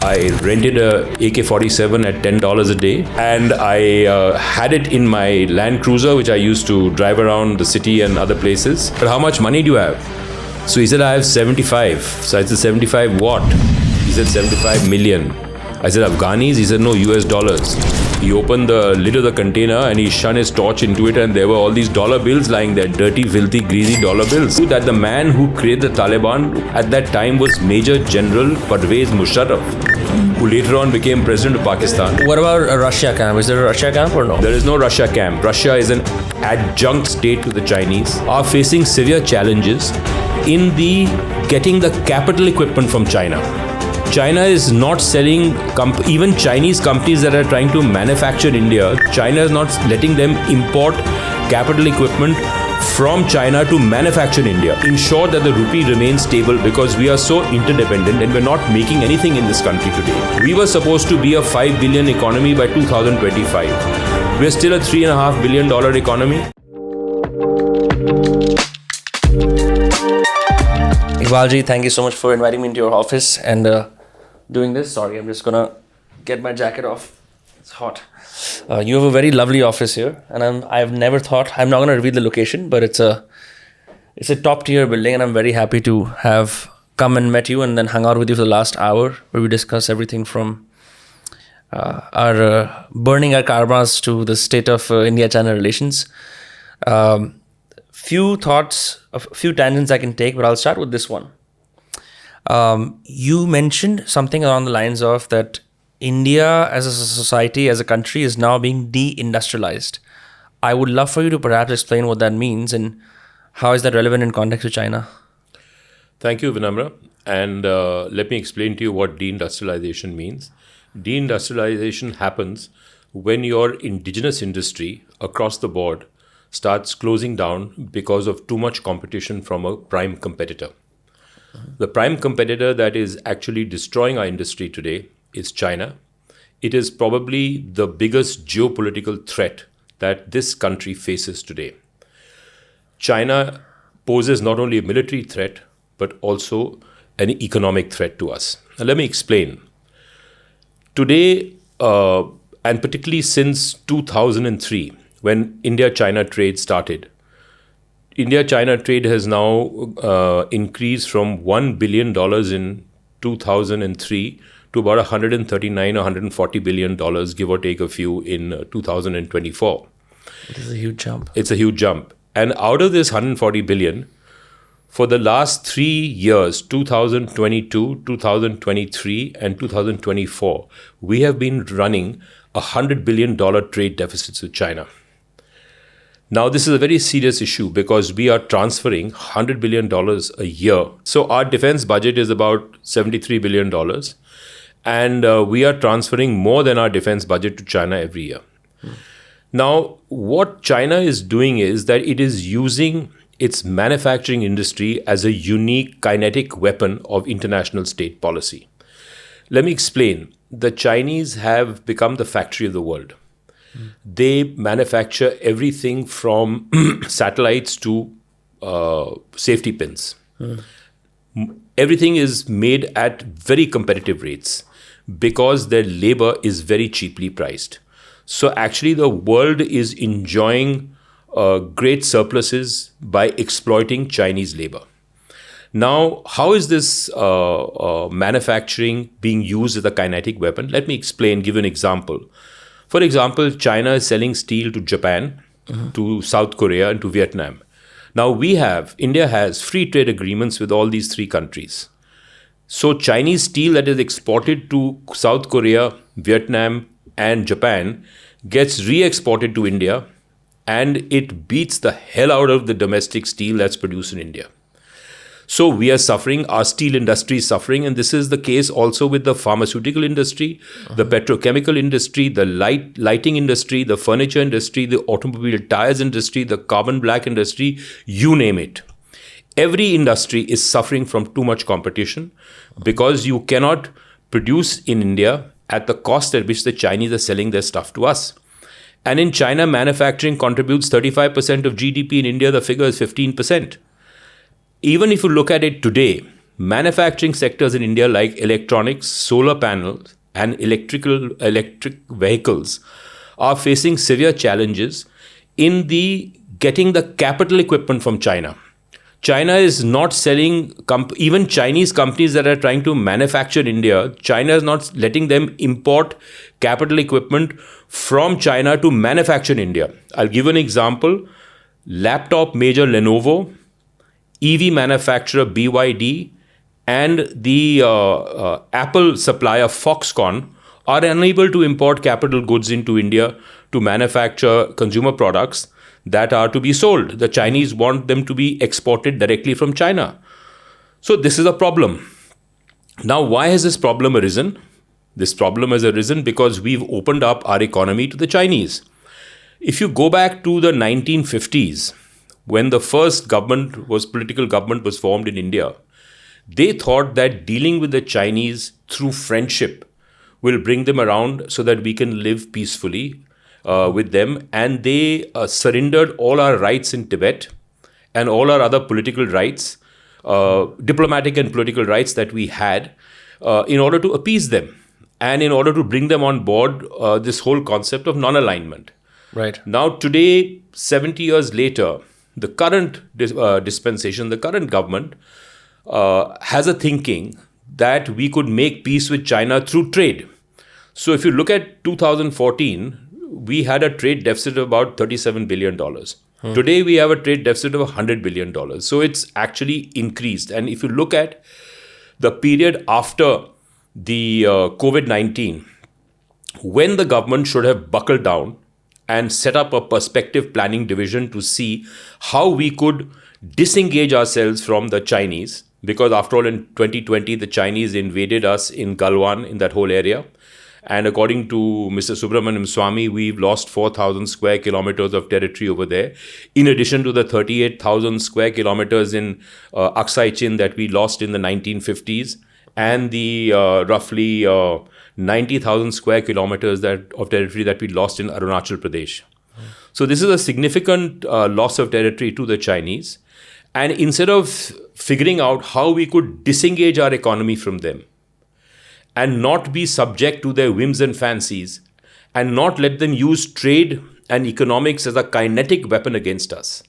I rented a AK-47 at $10 a day, and I had it in my Land Cruiser, which I used to drive around the city and other places. But how much money do you have? So he said, I have 75. So I said, 75 what? He said, 75 million. I said, Afghanis? He said, no, US dollars. He opened the lid of the container and he shone his torch into it, and there were all these dollar bills lying there, dirty, filthy, greasy dollar bills. That the man who created the Taliban at that time was Major General Parvez Musharraf, who later on became President of Pakistan. What about a Russia camp? Is there a Russia camp or no? There is no Russia camp. Russia is an adjunct state to the Chinese, are facing severe challenges in the getting the capital equipment from China. China is not selling, even Chinese companies that are trying to manufacture in India, China is not letting them import capital equipment from China to manufacture in India. Ensure that the rupee remains stable, because we are so interdependent and we're not making anything in this country today. We were supposed to be a 5 billion economy by 2025. We're still a $3.5 billion economy. Iqbalji, thank you so much for inviting me into your office and doing this. Sorry, I'm just gonna get my jacket off. It's hot. You have a very lovely office here, and I've never thought, I'm not gonna reveal the location, but it's a top tier building, and I'm very happy to have come and met you and then hung out with you for the last hour, where we discuss everything from our burning our karmas to the state of India-China relations. Few thoughts, a few tangents I can take, but I'll start with this one. You mentioned something along the lines of that India as a society, as a country, is now being de-industrialized. I would love for you to perhaps explain what that means and how is that relevant in context to China? Thank you, Vinamra. And let me explain to you what deindustrialization means. Deindustrialization happens when your indigenous industry across the board starts closing down because of too much competition from a prime competitor. The prime competitor that is actually destroying our industry today is China. It is probably the biggest geopolitical threat that this country faces today. China poses not only a military threat, but also an economic threat to us. Now, let me explain. Today, and particularly since 2003, when India-China trade started, India-China trade has now increased from $1 billion in 2003 to about $139 or $140 billion, give or take a few, in 2024. It is a huge jump. It's a huge jump. And out of this 140 billion, for the last 3 years, 2022, 2023, and 2024, we have been running $100 billion trade deficits with China. Now, this is a very serious issue because we are transferring $100 billion a year. So our defense budget is about $73 billion. And we are transferring more than our defense budget to China every year. Now, what China is doing is that it is using its manufacturing industry as a unique kinetic weapon of international state policy. Let me explain. The Chinese have become the factory of the world. They manufacture everything from satellites to safety pins. Everything is made at very competitive rates because their labor is very cheaply priced. So actually the world is enjoying great surpluses by exploiting Chinese labor. Now, how is this manufacturing being used as a kinetic weapon? Let me explain, give an example. For example, China is selling steel to Japan, to South Korea, and to Vietnam. Now, India has free trade agreements with all these three countries. So Chinese steel that is exported to South Korea, Vietnam, and Japan gets re-exported to India, and it beats the hell out of the domestic steel that's produced in India. So we are suffering, our steel industry is suffering, and this is the case also with the pharmaceutical industry, the petrochemical industry, the lighting industry, the furniture industry, the automobile tires industry, the carbon black industry, you name it. Every industry is suffering from too much competition because you cannot produce in India at the cost at which the Chinese are selling their stuff to us. And in China, manufacturing contributes 35% of GDP. In India, the figure is 15%. Even if you look at it today, manufacturing sectors in India like electronics, solar panels, and electric vehicles are facing severe challenges in the getting the capital equipment from China. China is not selling, even Chinese companies that are trying to manufacture in India, China is not letting them import capital equipment from China to manufacture in India. I'll give an example. Laptop major Lenovo, EV manufacturer BYD, and the Apple supplier Foxconn are unable to import capital goods into India to manufacture consumer products that are to be sold. The Chinese want them to be exported directly from China. So this is a problem. Now, why has this problem arisen? This problem has arisen because we've opened up our economy to the Chinese. If you go back to the 1950s, when the first political government was formed in India, they thought that dealing with the Chinese through friendship will bring them around so that we can live peacefully with them. And they surrendered all our rights in Tibet and all our other political rights, diplomatic and political rights that we had in order to appease them and in order to bring them on board this whole concept of non-alignment. Right. Now, today, 70 years later, the current dispensation, the current government has a thinking that we could make peace with China through trade. So if you look at 2014, we had a trade deficit of about $37 billion. Today, we have a trade deficit of $100 billion. So it's actually increased. And if you look at the period after the COVID-19, when the government should have buckled down and set up a perspective planning division to see how we could disengage ourselves from the Chinese, because after all, in 2020, the Chinese invaded us in Galwan, in that whole area. And according to Mr. Subramaniam Swamy, we've lost 4,000 square kilometers of territory over there, in addition to the 38,000 square kilometers in Aksai Chin that we lost in the 1950s, and the roughly 90,000 square kilometers of territory that we lost in Arunachal Pradesh. So this is a significant loss of territory to the Chinese. And instead of figuring out how we could disengage our economy from them and not be subject to their whims and fancies and not let them use trade and economics as a kinetic weapon against us,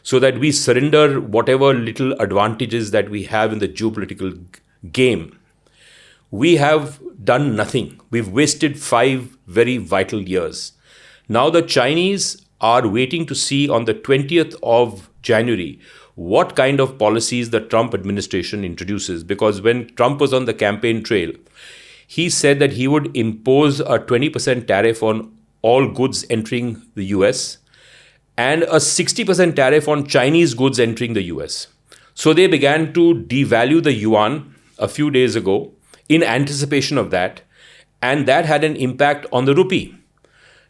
so that we surrender whatever little advantages that we have in the geopolitical game, we have done nothing. We've wasted 5 very vital years. Now the Chinese are waiting to see on the 20th of January what kind of policies the Trump administration introduces. Because when Trump was on the campaign trail, he said that he would impose a 20% tariff on all goods entering the US and a 60% tariff on Chinese goods entering the US. So they began to devalue the yuan a few days ago in anticipation of that, and that had an impact on the rupee.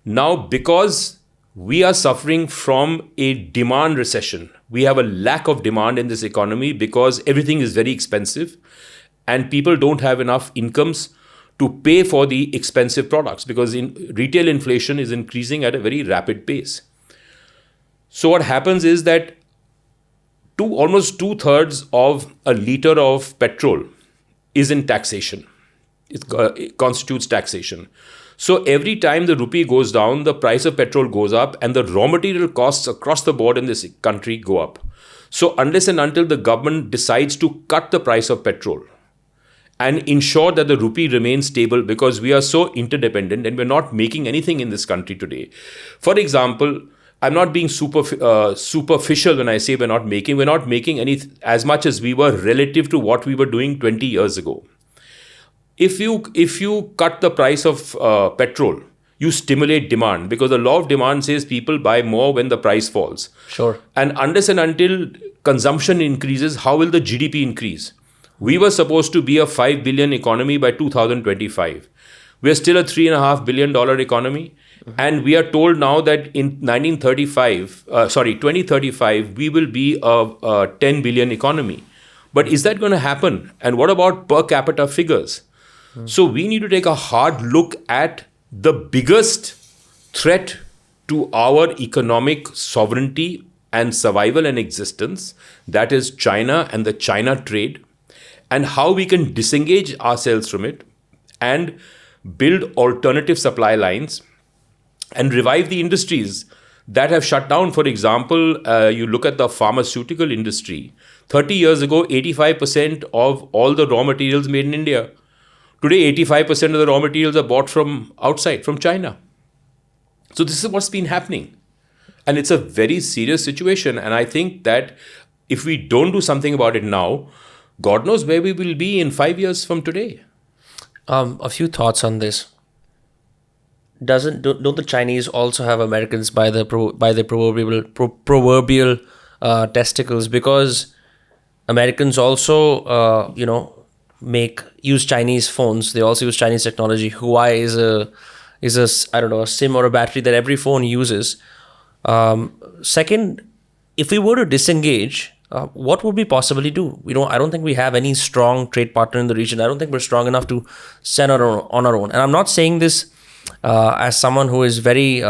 Now, because we are suffering from a demand recession, we have a lack of demand in this economy because everything is very expensive and people don't have enough incomes to pay for the expensive products, because retail inflation is increasing at a very rapid pace. So what happens is that almost 2/3 of a liter of petrol is in taxation. It constitutes taxation. So every time the rupee goes down, the price of petrol goes up and the raw material costs across the board in this country go up. So unless and until the government decides to cut the price of petrol and ensure that the rupee remains stable, because we are so interdependent and we're not making anything in this country today. For example, I'm not being superficial when I say we're not making any as much as we were relative to what we were doing 20 years ago. If you cut the price of petrol, you stimulate demand, because the law of demand says people buy more when the price falls. Sure. And unless and until consumption increases, how will the GDP increase? We were supposed to be a 5 billion economy by 2025. We're still a $3.5 billion economy. And we are told now that in 2035, we will be a 10 billion economy. But is that going to happen? And what about per capita figures? So we need to take a hard look at the biggest threat to our economic sovereignty and survival and existence, that is China and the China trade. and how we can disengage ourselves from it and build alternative supply lines and revive the industries that have shut down. For example, you look at the pharmaceutical industry. 30 years ago, 85% of all the raw materials made in India. Today, 85% of the raw materials are bought from outside, from China. So this is what's been happening. And it's a very serious situation. And I think that if we don't do something about it now, God knows where we will be in 5 years from today. A few thoughts on this. Don't the Chinese also have Americans by the proverbial testicles? Because Americans also use Chinese phones. They also use Chinese technology. Huawei is a I don't know, a SIM or a battery that every phone uses. Second, if we were to disengage, what would we possibly do? I don't think we have any strong trade partner in the region. I don't think we're strong enough to stand on our own. And I'm not saying this as someone who is very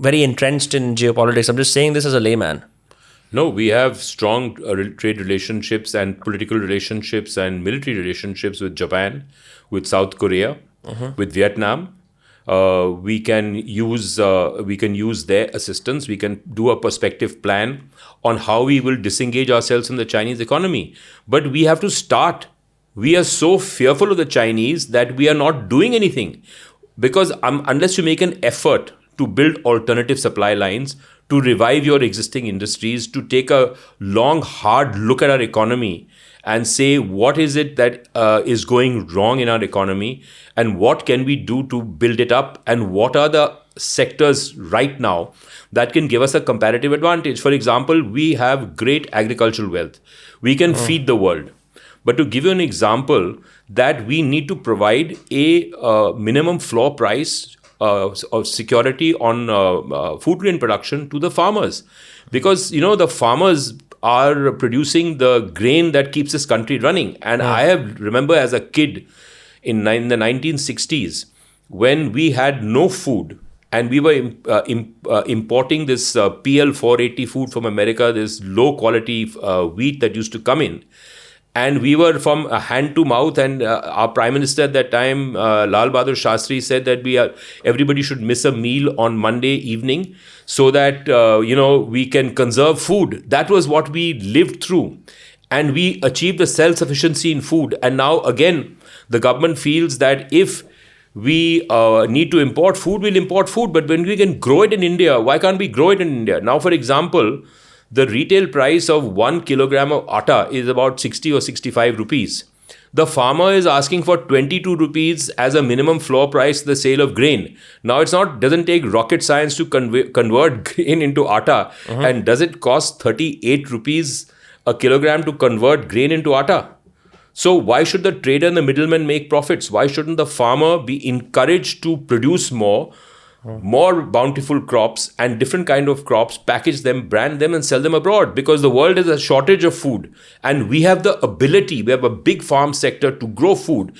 entrenched in geopolitics. I'm just saying this as a layman. No, we have strong trade relationships and political relationships and military relationships with Japan, with South Korea, with Vietnam. We can use their assistance. We can do a perspective plan on how we will disengage ourselves from the Chinese economy. But we have to start. We are so fearful of the Chinese that we are not doing anything. Because unless you make an effort to build alternative supply lines, to revive your existing industries, to take a long, hard look at our economy and say what is it that is going wrong in our economy and what can we do to build it up and what are the sectors right now that can give us a comparative advantage. For example, we have great agricultural wealth. We can feed the world. But to give you an example, that we need to provide a minimum floor price of security on food grain production to the farmers. Because, the farmers are producing the grain that keeps this country running. And I remember as a kid in the 1960s, when we had no food and we were importing this PL 480 food from America, this low quality wheat that used to come in. And we were from hand to mouth, and our Prime Minister at that time, Lal Bahadur Shastri, said that everybody should miss a meal on Monday evening so that we can conserve food. That was what we lived through, and we achieved the self-sufficiency in food. And now again, the government feels that if we need to import food, we'll import food. But when we can grow it in India, why can't we grow it in India? Now, for example, the retail price of 1 kilogram of atta is about 60 or 65 rupees. The farmer is asking for 22 rupees as a minimum floor price the sale of grain. Now, doesn't take rocket science to convert grain into atta. And does it cost 38 rupees a kilogram to convert grain into atta? So why should the trader and the middleman make profits? Why shouldn't the farmer be encouraged to produce more bountiful crops and different kind of crops, package them, brand them and sell them abroad? Because the world has a shortage of food and we have the ability, we have a big farm sector to grow food.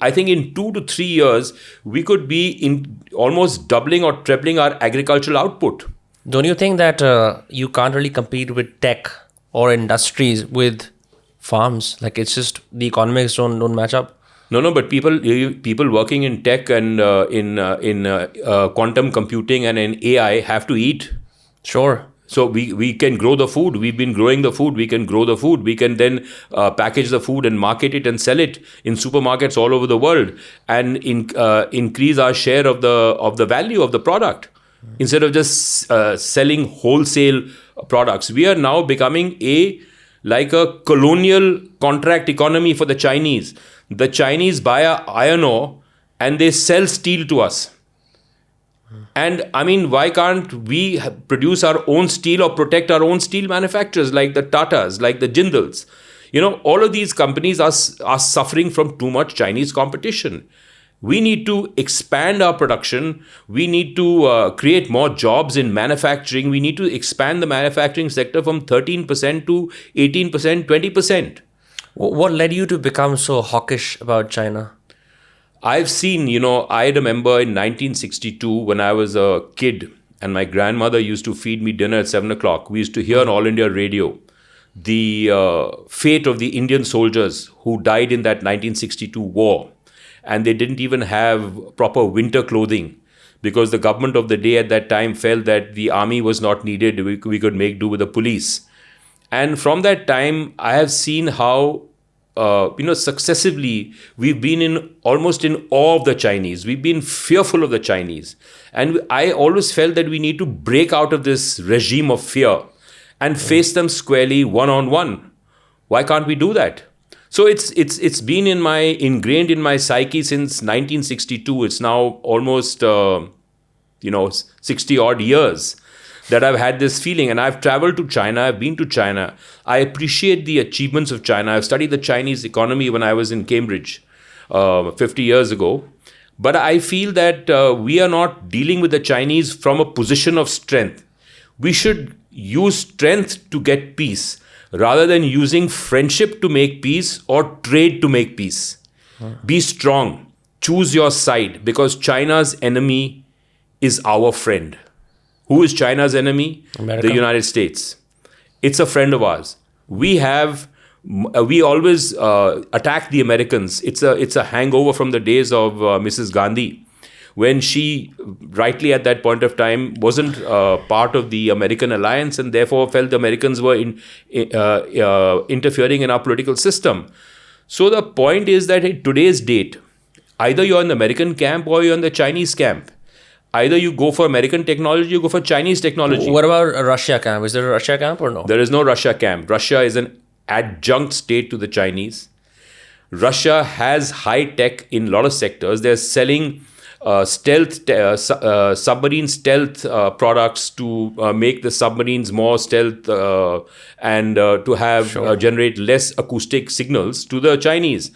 I think in 2 to 3 years, we could be in almost doubling or tripling our agricultural output. Don't you think that you can't really compete with tech or industries with farms? Like it's just the economics don't match up. No, but people working in tech and in quantum computing and in AI have to eat. Sure. So we can grow the food. We've been growing the food. We can grow the food. We can then package the food and market it and sell it in supermarkets all over the world and increase our share of the value of the product instead of just selling wholesale products. We are now becoming like a colonial contract economy for the Chinese. The Chinese buy iron ore and they sell steel to us. And I mean, why can't we produce our own steel or protect our own steel manufacturers like the Tatas, like the Jindals? All of these companies are suffering from too much Chinese competition. We need to expand our production. We need to create more jobs in manufacturing. We need to expand the manufacturing sector from 13% to 18%, 20%. What led you to become so hawkish about China? I've seen, I remember in 1962 when I was a kid and my grandmother used to feed me dinner at 7 o'clock. We used to hear on All India Radio the fate of the Indian soldiers who died in that 1962 war, and they didn't even have proper winter clothing because the government of the day at that time felt that the army was not needed. We could make do with the police. And from that time, I have seen how, successively we've been almost in awe of the Chinese. We've been fearful of the Chinese. And I always felt that we need to break out of this regime of fear and face them squarely one-on-one. Why can't we do that? So it's been ingrained in my psyche since 1962. It's now almost 60 odd years that I've had this feeling. And I've traveled to China. I've been to China. I appreciate the achievements of China. I've studied the Chinese economy when I was in Cambridge 50 years ago. But I feel that we are not dealing with the Chinese from a position of strength. We should use strength to get peace rather than using friendship to make peace or trade to make peace. Be strong. Choose your side, because China's enemy is our friend. Who is China's enemy? America. The United States. It's a friend of ours. We always attack the Americans. It's a hangover from the days of Mrs. Gandhi, when she, rightly at that point of time, wasn't part of the American alliance and therefore felt the Americans were interfering in our political system. So the point is that in today's date, either you're in the American camp or you're in the Chinese camp. Either you go for American technology, you go for Chinese technology. What about a Russia camp? Is there a Russia camp or no? There is no Russia camp. Russia is an adjunct state to the Chinese. Russia has high tech in a lot of sectors. They're selling submarine stealth products to make the submarines more stealth and to have generate less acoustic signals to the Chinese.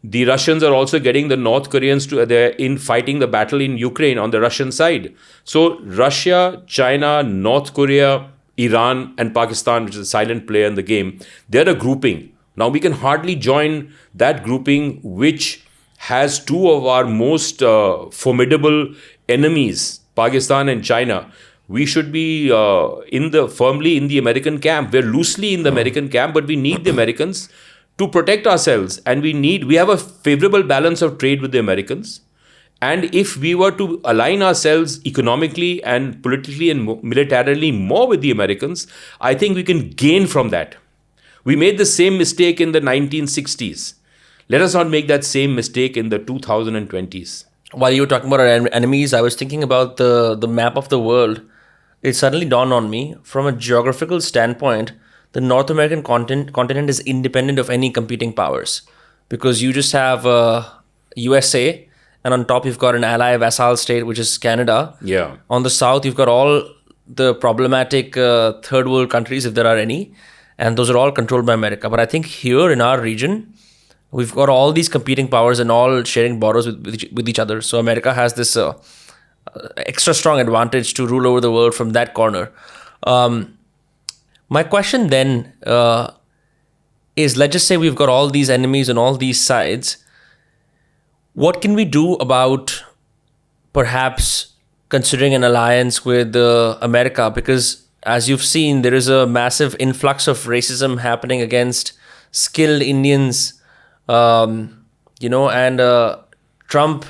The Russians are also getting the North Koreans they're in fighting the battle in Ukraine on the Russian side. So Russia, China, North Korea, Iran and Pakistan, which is a silent player in the game, they're a grouping. Now we can hardly join that grouping, which has two of our most formidable enemies, Pakistan and China. We should be firmly in the American camp. We're loosely in the American camp, but we need the Americans to protect ourselves. And we have a favorable balance of trade with the Americans. And if we were to align ourselves economically and politically and militarily more with the Americans, I think we can gain from that. We made the same mistake in the 1960s. Let us not make that same mistake in the 2020s. While you were talking about our enemies, I was thinking about the map of the world. It suddenly dawned on me, from a geographical standpoint, the North American continent is independent of any competing powers. Because you just have USA, and on top you've got an ally vassal state, which is Canada. Yeah. On the south, you've got all the problematic third world countries, if there are any. And those are all controlled by America. But I think here in our region, we've got all these competing powers and all sharing borders with each other. So America has this extra strong advantage to rule over the world from that corner. My question then is, let's just say we've got all these enemies on all these sides. What can we do about perhaps considering an alliance with America? Because as you've seen, there is a massive influx of racism happening against skilled Indians. And Trump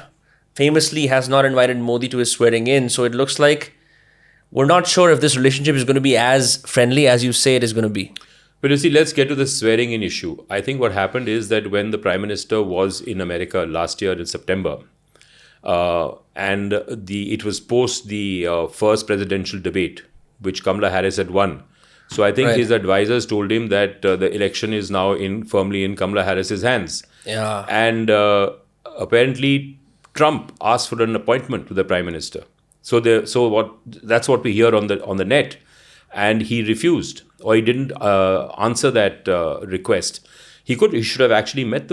famously has not invited Modi to his swearing in. So it looks like we're not sure if this relationship is going to be as friendly as you say it is going to be. But you see, let's get to the swearing in issue. I think what happened is that when the Prime Minister was in America last year in September, it was post the first presidential debate, which Kamala Harris had won. So I think his advisors told him that the election is now firmly in Kamala Harris's hands. Yeah. And apparently Trump asked for an appointment to the Prime Minister. That's what we hear on the net. And he refused, or he didn't answer that request. He should have actually met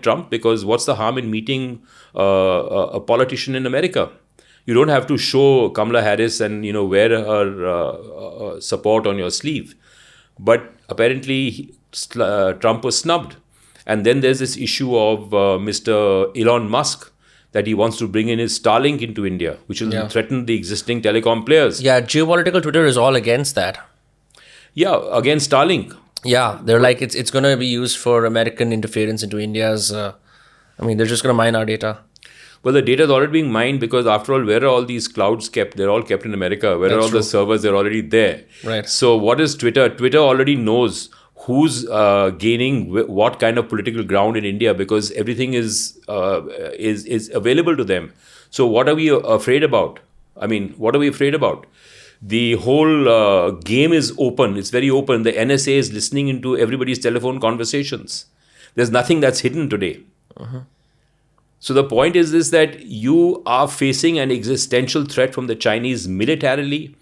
Trump, because what's the harm in meeting a politician in America? You don't have to show Kamala Harris and wear her support on your sleeve. But apparently Trump was snubbed. And then there's this issue of Mr. Elon Musk, that he wants to bring in his Starlink into India, which will threaten the existing telecom players. Yeah, geopolitical Twitter is all against that. Yeah, against Starlink. Yeah, they're like it's gonna be used for American interference into India's. I mean, they're just gonna mine our data. Well, the data is already being mined because, after all, where are all these clouds kept? They're all kept in America. Where are That's all the true. servers? They're already there. Right. So, what is Twitter? Twitter already knows who's gaining what kind of political ground in India because everything is available to them. So, what are we afraid about? I mean, what are we afraid about? The whole game is open. It's very open. The NSA is listening into everybody's telephone conversations. There's nothing that's hidden today. So the point is this, that you are facing an existential threat from the Chinese militarily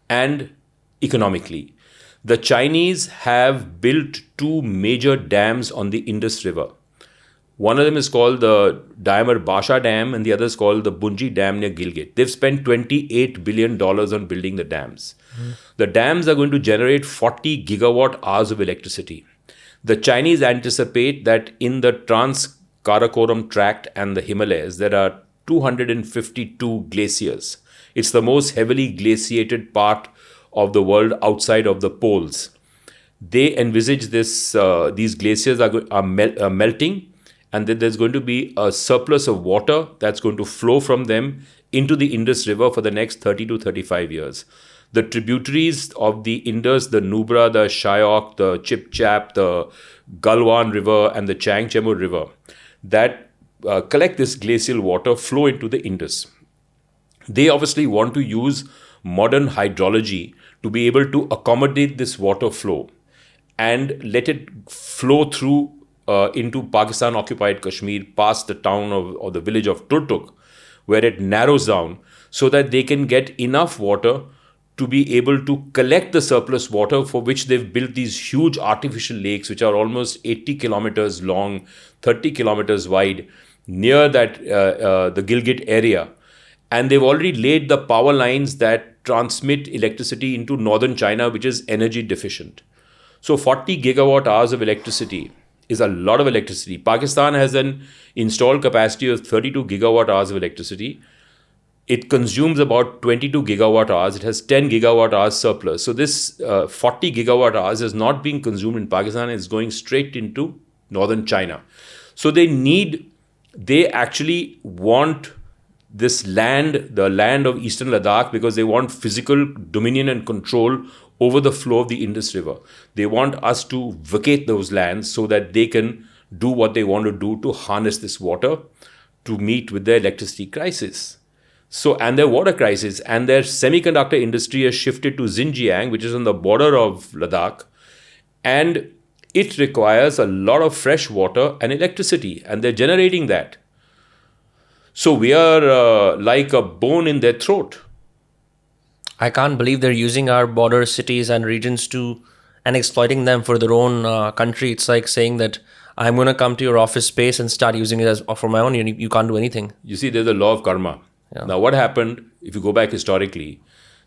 and economically. The Chinese have built two major dams on the Indus River. One of them is called the Diamer Basha Dam and the other is called the Bunji Dam near Gilgit. They've spent $28 billion on building the dams. The dams are going to generate 40 gigawatt hours of electricity. The Chinese anticipate that in the Trans-Karakoram Tract and the Himalayas, there are 252 glaciers. It's the most heavily glaciated part of the world outside of the poles. They envisage these glaciers are melting, and that there's going to be a surplus of water that's going to flow from them into the Indus River for the next 30 to 35 years. The tributaries of the Indus, the Nubra, the Shyok, the Chipchap, the Galwan River, and the Changchemur River, that collect this glacial water, flow into the Indus. They obviously want to use modern hydrology to be able to accommodate this water flow and let it flow through into Pakistan occupied Kashmir past the town of or the village of Turtuk, where it narrows down so that they can get enough water to be able to collect the surplus water, for which they've built these huge artificial lakes, which are almost 80 kilometers long, 30 kilometers wide, near the Gilgit area. And they've already laid the power lines that transmit electricity into northern China, which is energy deficient. So 40 gigawatt hours of electricity is a lot of electricity. Pakistan has an installed capacity of 32 gigawatt hours of electricity. It consumes about 22 gigawatt hours. It has 10 gigawatt hours surplus. So this 40 gigawatt hours is not being consumed in Pakistan. It's going straight into northern China. So they actually want this land, the land of Eastern Ladakh, because they want physical dominion and control over the flow of the Indus River. They want us to vacate those lands so that they can do what they want to do to harness this water to meet with their electricity crisis. So, and their water crisis, and their semiconductor industry has shifted to Xinjiang, which is on the border of Ladakh, and it requires a lot of fresh water and electricity, and they're generating that. So we are like a bone in their throat. I can't believe they're using our border cities and regions to and exploiting them for their own country. It's like saying that I'm going to come to your office space and start using it as for my own. You can't do anything. You see, there's a law of karma. Yeah. Now, what happened, if you go back historically,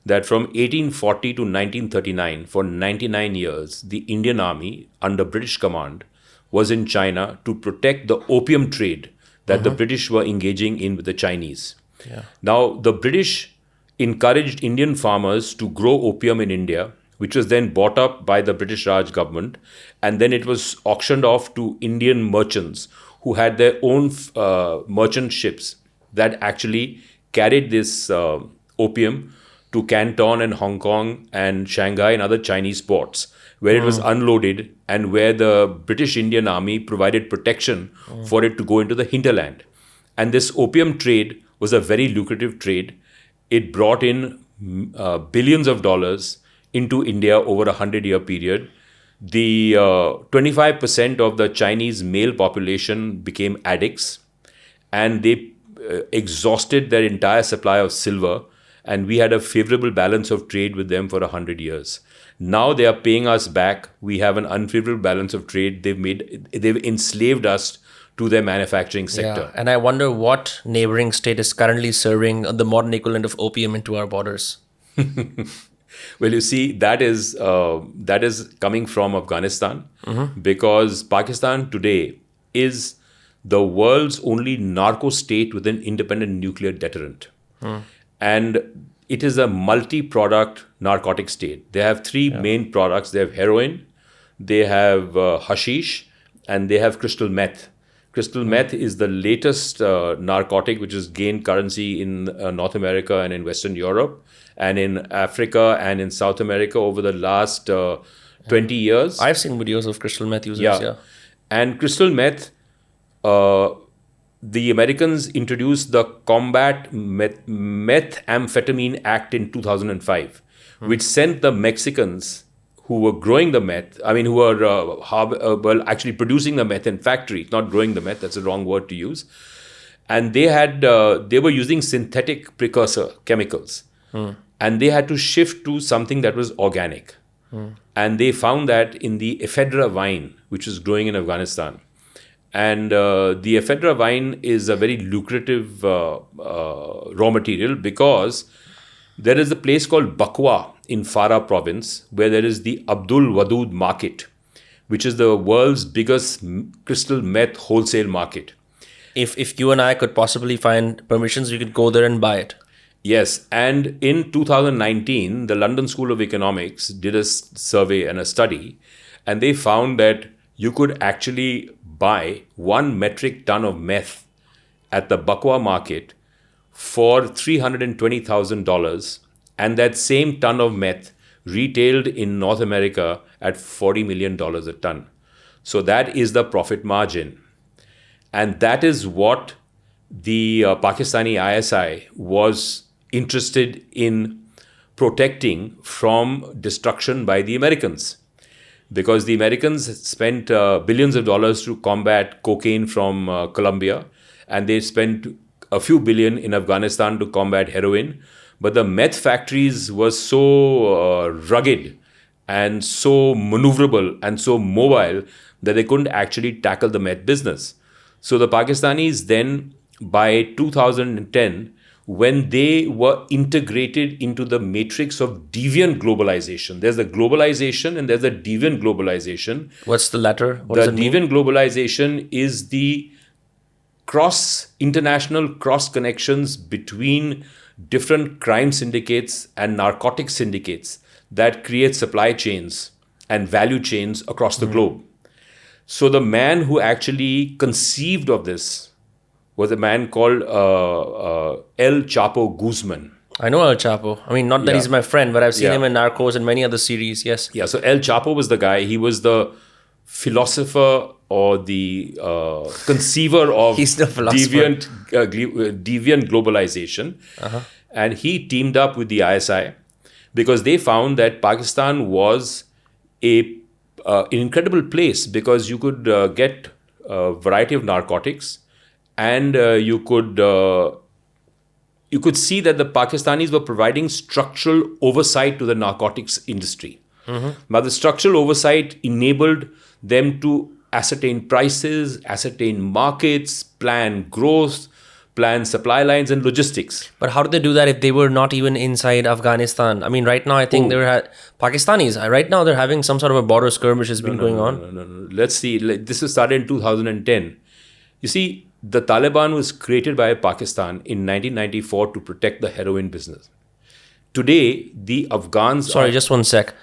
that from 1840 to 1939, for 99 years, the Indian Army under British command was in China to protect the opium trade that the British were engaging in with the Chinese. Yeah. Now, the British encouraged Indian farmers to grow opium in India, which was then bought up by the British Raj government, and then it was auctioned off to Indian merchants who had their own merchant ships that actually carried this opium to Canton and Hong Kong and Shanghai and other Chinese ports, where it was unloaded and where the British Indian Army provided protection for it to go into the hinterland. And this opium trade was a very lucrative trade. It brought in billions of dollars into India over a 100-year period. The 25% of the Chinese male population became addicts, and they exhausted their entire supply of silver, and we had a favorable balance of trade with them for 100 years. Now they are paying us back. We have an unfavorable balance of trade. They've enslaved us to their manufacturing sector. Yeah. And I wonder what neighboring state is currently serving the modern equivalent of opium into our borders. Well, you see, that is coming from Afghanistan, because Pakistan today is the world's only narco state with an independent nuclear deterrent. And it is a multi-product narcotic state. They have three main products. They have heroin, they have hashish, and they have crystal meth. Crystal meth is the latest narcotic which has gained currency in North America and in Western Europe and in Africa and in South America over the last 20 years. I've seen videos of crystal meth users. Yeah. And crystal meth, the Americans introduced the Combat Methamphetamine Act in 2005, which sent the Mexicans who were growing the meth, who were actually producing the meth in factories, not growing the meth, that's the wrong word to use. And they were using synthetic precursor chemicals. And they had to shift to something that was organic. And they found that in the ephedra vine, which was growing in Afghanistan. And the ephedra vine is a very lucrative raw material because there is a place called Bakwa in Farah province where there is the Abdul Wadud market, which is the world's biggest crystal meth wholesale market. If you and I could possibly find permissions, we could go there and buy it. Yes, and in 2019, the London School of Economics did a survey and a study, and they found that you could actually buy 1 metric ton of meth at the Bakwa market for $320,000, and that same ton of meth retailed in North America at $40 million a ton. So that is the profit margin. And that is what the Pakistani ISI was interested in protecting from destruction by the Americans. Because the Americans spent billions of dollars to combat cocaine from Colombia, and they spent a few billion in Afghanistan to combat heroin. But the meth factories were so rugged and so maneuverable and so mobile that they couldn't actually tackle the meth business. So the Pakistanis then, by 2010, when they were integrated into the matrix of deviant globalization. There's the globalization and there's the deviant globalization. What's the latter? What the does it mean? deviant globalization is the international cross connections between different crime syndicates and narcotic syndicates that create supply chains and value chains across the globe. So the man who actually conceived of this was a man called El Chapo Guzman. I know El Chapo. Not that Yeah. he's my friend, but I've seen Yeah. him in Narcos and many other series. Yes. Yeah, so El Chapo was the guy. He was the philosopher or the conceiver of He's the philosopher. deviant globalization. And he teamed up with the ISI because they found that Pakistan was an incredible place because you could get a variety of narcotics, and you could see that the Pakistanis were providing structural oversight to the narcotics industry. Now, the structural oversight enabled them to ascertain prices, ascertain markets, plan growth, plan supply lines and logistics. But how did they do that if they were not even inside Afghanistan? Right now I think Pakistanis, right now they're having some sort of a border skirmish has been going on. No. Let's see. This was started in 2010. You see, the Taliban was created by Pakistan in 1994 to protect the heroin business. Today, the Afghans... Sorry, just one sec.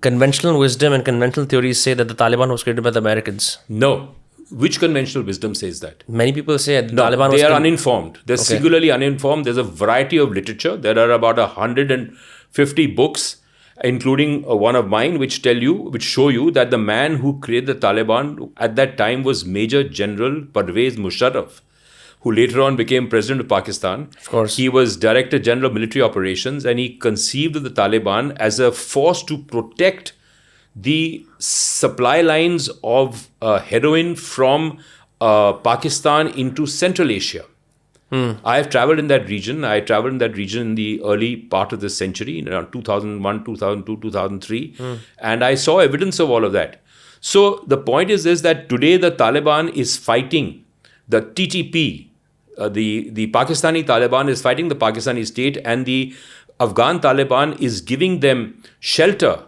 Conventional wisdom and conventional theories say that the Taliban was created by the Americans. No. Which conventional wisdom says that? Many people say the No, Taliban was... they are uninformed. They're singularly uninformed. There's a variety of literature. There are about 150 books, including one of mine, which show you that the man who created the Taliban at that time was Major General Parvez Musharraf, who later on became President of Pakistan. Of course. He was Director General of Military Operations, and he conceived of the Taliban as a force to protect the supply lines of heroin from Pakistan into Central Asia. I have traveled in that region. I traveled in that region in the early part of this century, around 2001, 2002, 2003. And I saw evidence of all of that. So the point is that today the Taliban is fighting the TTP. The Pakistani Taliban is fighting the Pakistani state, and the Afghan Taliban is giving them shelter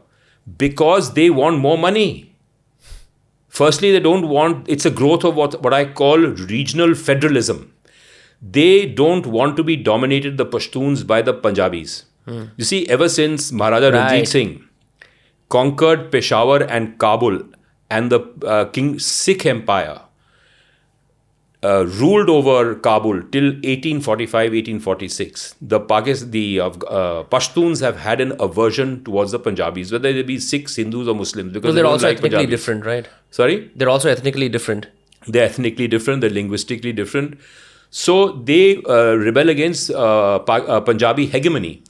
because they want more money. Firstly, they don't want, it's a growth of what I call regional federalism. They don't want to be dominated, the Pashtuns, by the Punjabis. You see, ever since Maharaja Ranjit Singh conquered Peshawar and Kabul, and the King Sikh Empire ruled over Kabul till 1845, 1846. The Pashtuns have had an aversion towards the Punjabis, whether they be Sikhs, Hindus, or Muslims, because So they're they don't also like ethnically Punjabis. different, right? Sorry? They're also ethnically different. They're ethnically different, they're linguistically different. So they rebel against Punjabi hegemony.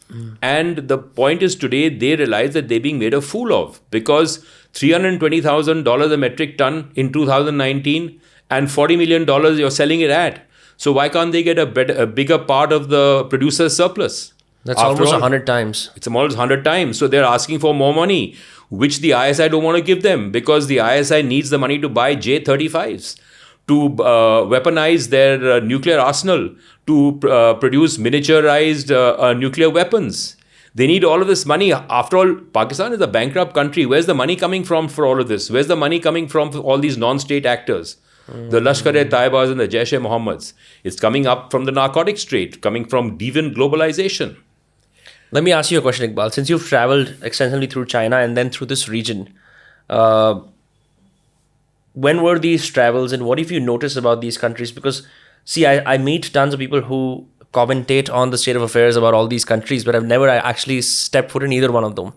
And the point is, today they realize that they're being made a fool of, because $320,000 a metric ton in 2019 and $40 million you're selling it at. So why can't they get a bigger part of the producer's surplus? That's After almost all, 100 times. It's almost 100 times. So they're asking for more money, which the ISI don't want to give them, because the ISI needs the money to buy J-35s, to weaponize their nuclear arsenal, to produce miniaturized nuclear weapons. They need all of this money. After all, Pakistan is a bankrupt country. Where's the money coming from for all of this? Where's the money coming from for all these non-state actors? The Lashkar-e-Taibas and the Jaish-e-Mohammeds. It's coming up from the narcotics trade, coming from deviant globalization. Let me ask you a question, Iqbal. Since you've traveled extensively through China and then through this region, when were these travels and what have you noticed about these countries? Because, see, I meet tons of people who commentate on the state of affairs about all these countries, but I've never actually stepped foot in either one of them.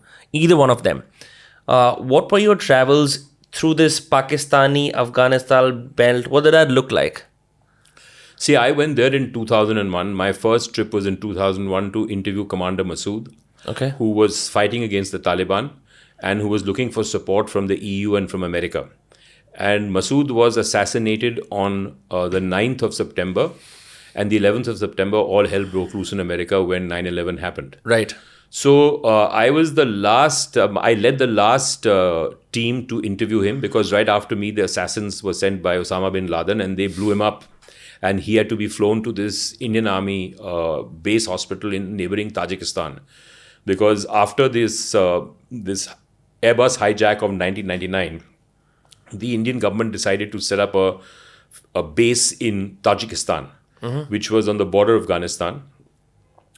What were your travels through this Pakistani-Afghanistan belt? What did that look like? See, I went there in 2001. My first trip was in 2001 to interview Commander Masood, Okay. who was fighting against the Taliban and who was looking for support from the EU and from America. And Masood was assassinated on the 9th of September. And the 11th of September, all hell broke loose in America when 9/11 happened. Right. So I was the last, I led the last team to interview him, because right after me, the assassins were sent by Osama bin Laden and they blew him up. And he had to be flown to this Indian Army base hospital in neighboring Tajikistan. Because after this Airbus hijack of 1999, the Indian government decided to set up a base in Tajikistan, which was on the border of Afghanistan.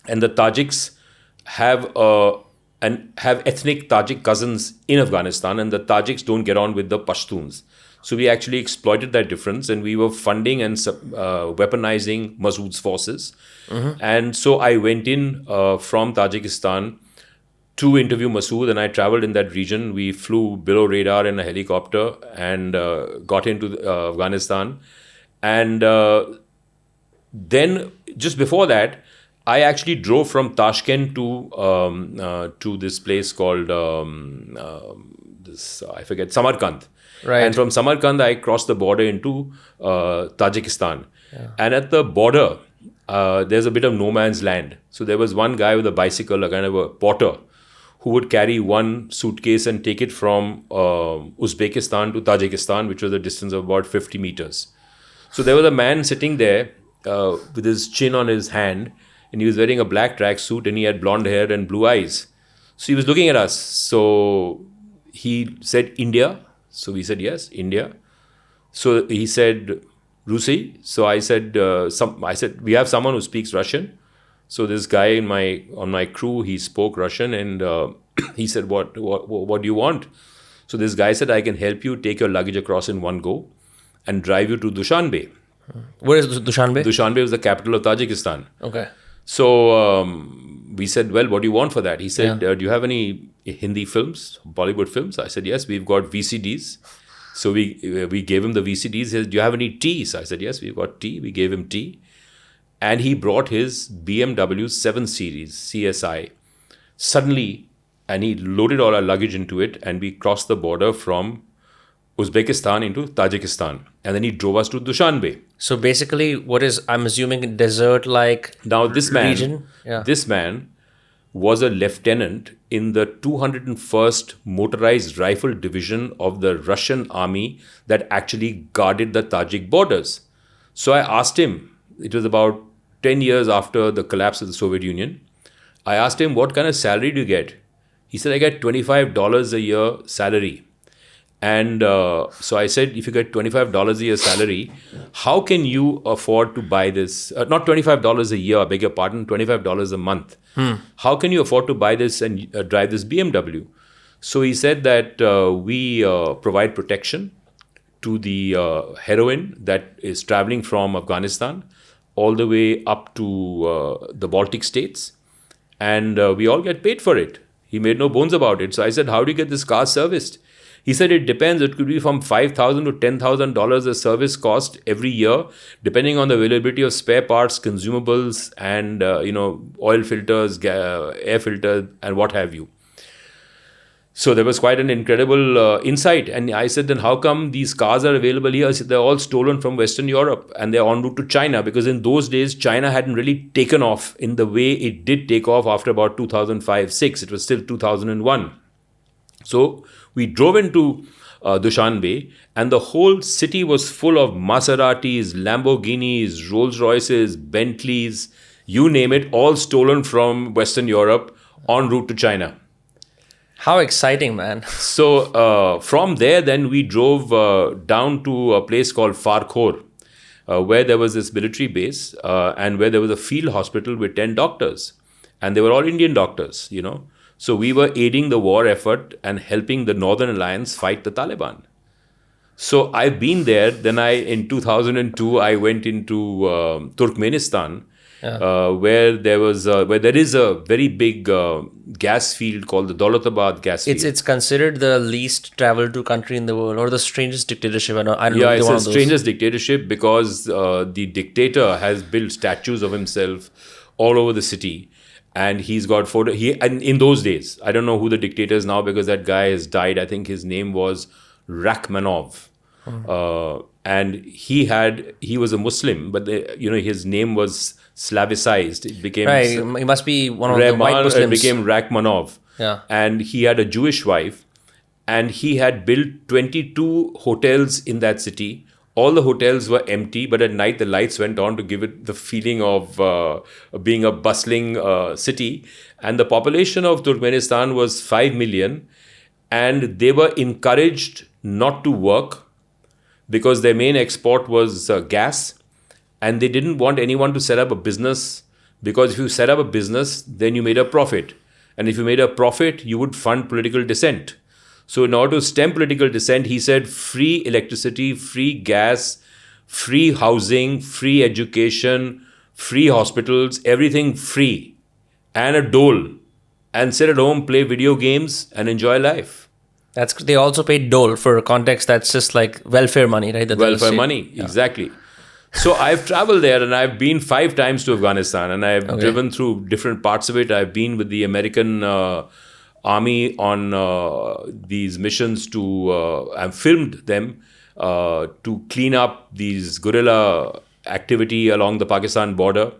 And the Tajiks have ethnic Tajik cousins in Afghanistan, and the Tajiks don't get on with the Pashtuns. So we actually exploited that difference, and we were funding and weaponizing Masood's forces. And so I went in from Tajikistan to interview Masood, and I traveled in that region. We flew below radar in a helicopter and got into Afghanistan. And then just before that, I actually drove from Tashkent to this place called I forget, Samarkand. Right. And from Samarkand, I crossed the border into Tajikistan. Yeah. And at the border, there's a bit of no man's land. So there was one guy with a bicycle, a kind of a porter, who would carry one suitcase and take it from Uzbekistan to Tajikistan, which was a distance of about 50 meters. So there was a man sitting there with his chin on his hand, and he was wearing a black tracksuit, and he had blonde hair and blue eyes. So he was looking at us. So he said, India? So we said, yes, India. So he said, Rusi? So I said, we have someone who speaks Russian. So this guy on my crew, he spoke Russian, and he said, what do you want? So this guy said, I can help you take your luggage across in one go and drive you to Dushanbe. Where is Dushanbe? Dushanbe is the capital of Tajikistan. Okay. So we said, well, what do you want for that? He said, do you have any Hindi films, Bollywood films? I said, yes, we've got VCDs. So we gave him the VCDs. He said, do you have any tea? So I said, yes, we've got tea. We gave him tea. And he brought his BMW 7 Series CSI suddenly, and he loaded all our luggage into it, and we crossed the border from Uzbekistan into Tajikistan. And then he drove us to Dushanbe. So basically, what is, I'm assuming, desert-like Now this man, region? Yeah. this man was a lieutenant in the 201st Motorized Rifle Division of the Russian army that actually guarded the Tajik borders. So I asked him, it was about 10 years after the collapse of the Soviet Union. I asked him, what kind of salary do you get? He said, I get $25 a year salary. And so I said, if you get $25 a year salary, how can you afford to buy this? Not $25 a year, I beg your pardon, $25 a month. How can you afford to buy this and drive this BMW? So he said that we provide protection to the heroin that is traveling from Afghanistan all the way up to the Baltic states, and we all get paid for it. He made no bones about it. So I said, how do you get this car serviced? He said it depends. It could be from $5,000 to $10,000 a service cost every year, depending on the availability of spare parts, consumables, and oil filters, air filters, and what have you. So there was quite an incredible insight. And I said, then how come these cars are available here? I said, they're all stolen from Western Europe and they're en route to China, because in those days, China hadn't really taken off in the way it did take off after about 2005-06. It was still 2001. So we drove into Dushanbe, and the whole city was full of Maseratis, Lamborghinis, Rolls Royces, Bentleys, you name it, all stolen from Western Europe en route to China. How exciting, man. So from there, then we drove down to a place called Farkhor, where there was this military base and where there was a field hospital with 10 doctors. And they were all Indian doctors, So we were aiding the war effort and helping the Northern Alliance fight the Taliban. So I've been there. Then in 2002, I went into Turkmenistan, where there is a very big gas field called the Daulatabad gas field. It's considered the least traveled to country in the world, or the strangest dictatorship. I don't know. Yeah, it's the strangest dictatorship because the dictator has built statues of himself all over the city. And he's got and in those days, I don't know who the dictator is now because that guy has died. I think his name was Rachmanov. And he was a Muslim, but his name was Slavicized. It became He must be one of the white Muslims. It became Rachmanov. Yeah. And he had a Jewish wife, and he had built 22 hotels in that city. All the hotels were empty, but at night the lights went on to give it the feeling of being a bustling city. And the population of Turkmenistan was 5 million, and they were encouraged not to work because their main export was gas, and they didn't want anyone to set up a business, because if you set up a business, then you made a profit. And if you made a profit, you would fund political dissent. So in order to stem political dissent, he said free electricity, free gas, free housing, free education, free hospitals, everything free, and a dole, and sit at home, play video games, and enjoy life. They also paid dole. For context, that's just like welfare money, right? Welfare money, exactly. So I've traveled there, and I've been 5 times to Afghanistan, and I've driven through different parts of it. I've been with the American Army on these missions I've filmed them to clean up these guerrilla activity along the Pakistan border.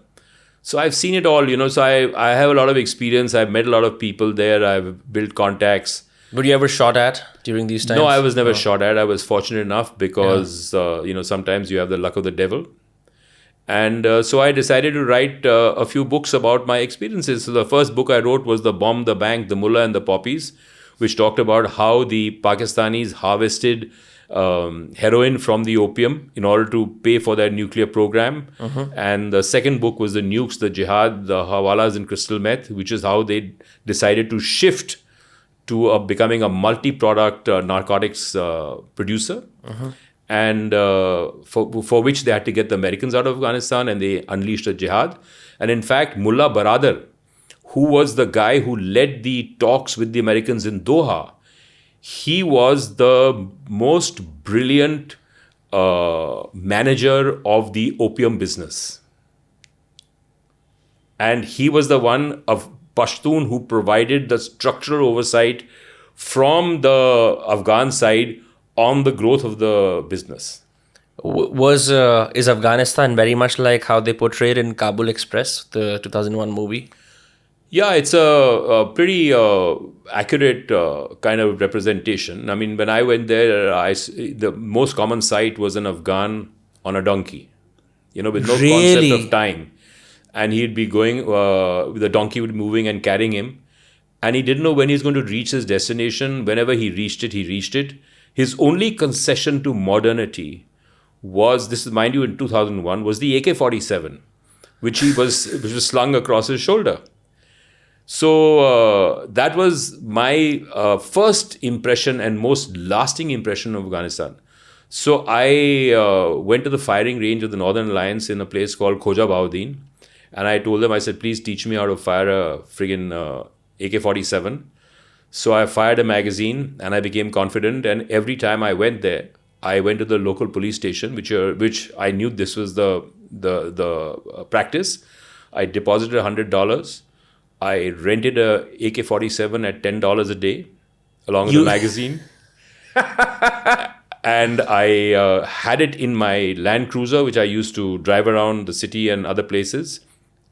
So I've seen it all, so I have a lot of experience. I've met a lot of people there. I've built contacts. Were you ever shot at during these times? No, I was never shot at. I was fortunate enough because, sometimes you have the luck of the devil. And so I decided to write a few books about my experiences. So the first book I wrote was The Bomb, the Bank, the Mullah and the Poppies, which talked about how the Pakistanis harvested heroin from the opium in order to pay for their nuclear program. And the second book was The Nukes, the Jihad, the Hawalas and Crystal Meth, which is how they decided to shift to becoming a multi-product narcotics producer. And for which they had to get the Americans out of Afghanistan, and they unleashed a jihad. And in fact, Mullah Baradar, who was the guy who led the talks with the Americans in Doha, he was the most brilliant manager of the opium business. And he was the one of Pashtun who provided the structural oversight from the Afghan side on the growth of the business. Is Afghanistan very much like how they portrayed in Kabul Express, the 2001 movie? Yeah, it's a pretty accurate kind of representation. I mean, when I went there, the most common sight was an Afghan on a donkey, with no concept of time. And he'd be going, the donkey would be moving and carrying him. And he didn't know when he's going to reach his destination. Whenever he reached it. His only concession to modernity was, this is, mind you, in 2001, was the AK-47, which was slung across his shoulder. So that was my first impression and most lasting impression of Afghanistan. So I went to the firing range of the Northern Alliance in a place called Khoja Bahudin. And I told them, I said, please teach me how to fire a friggin' AK-47. So I fired a magazine and I became confident. And every time I went there, I went to the local police station, which I knew this was the practice. I deposited $100. I rented a AK-47 at $10 a day, along with a magazine. And I had it in my Land Cruiser, which I used to drive around the city and other places.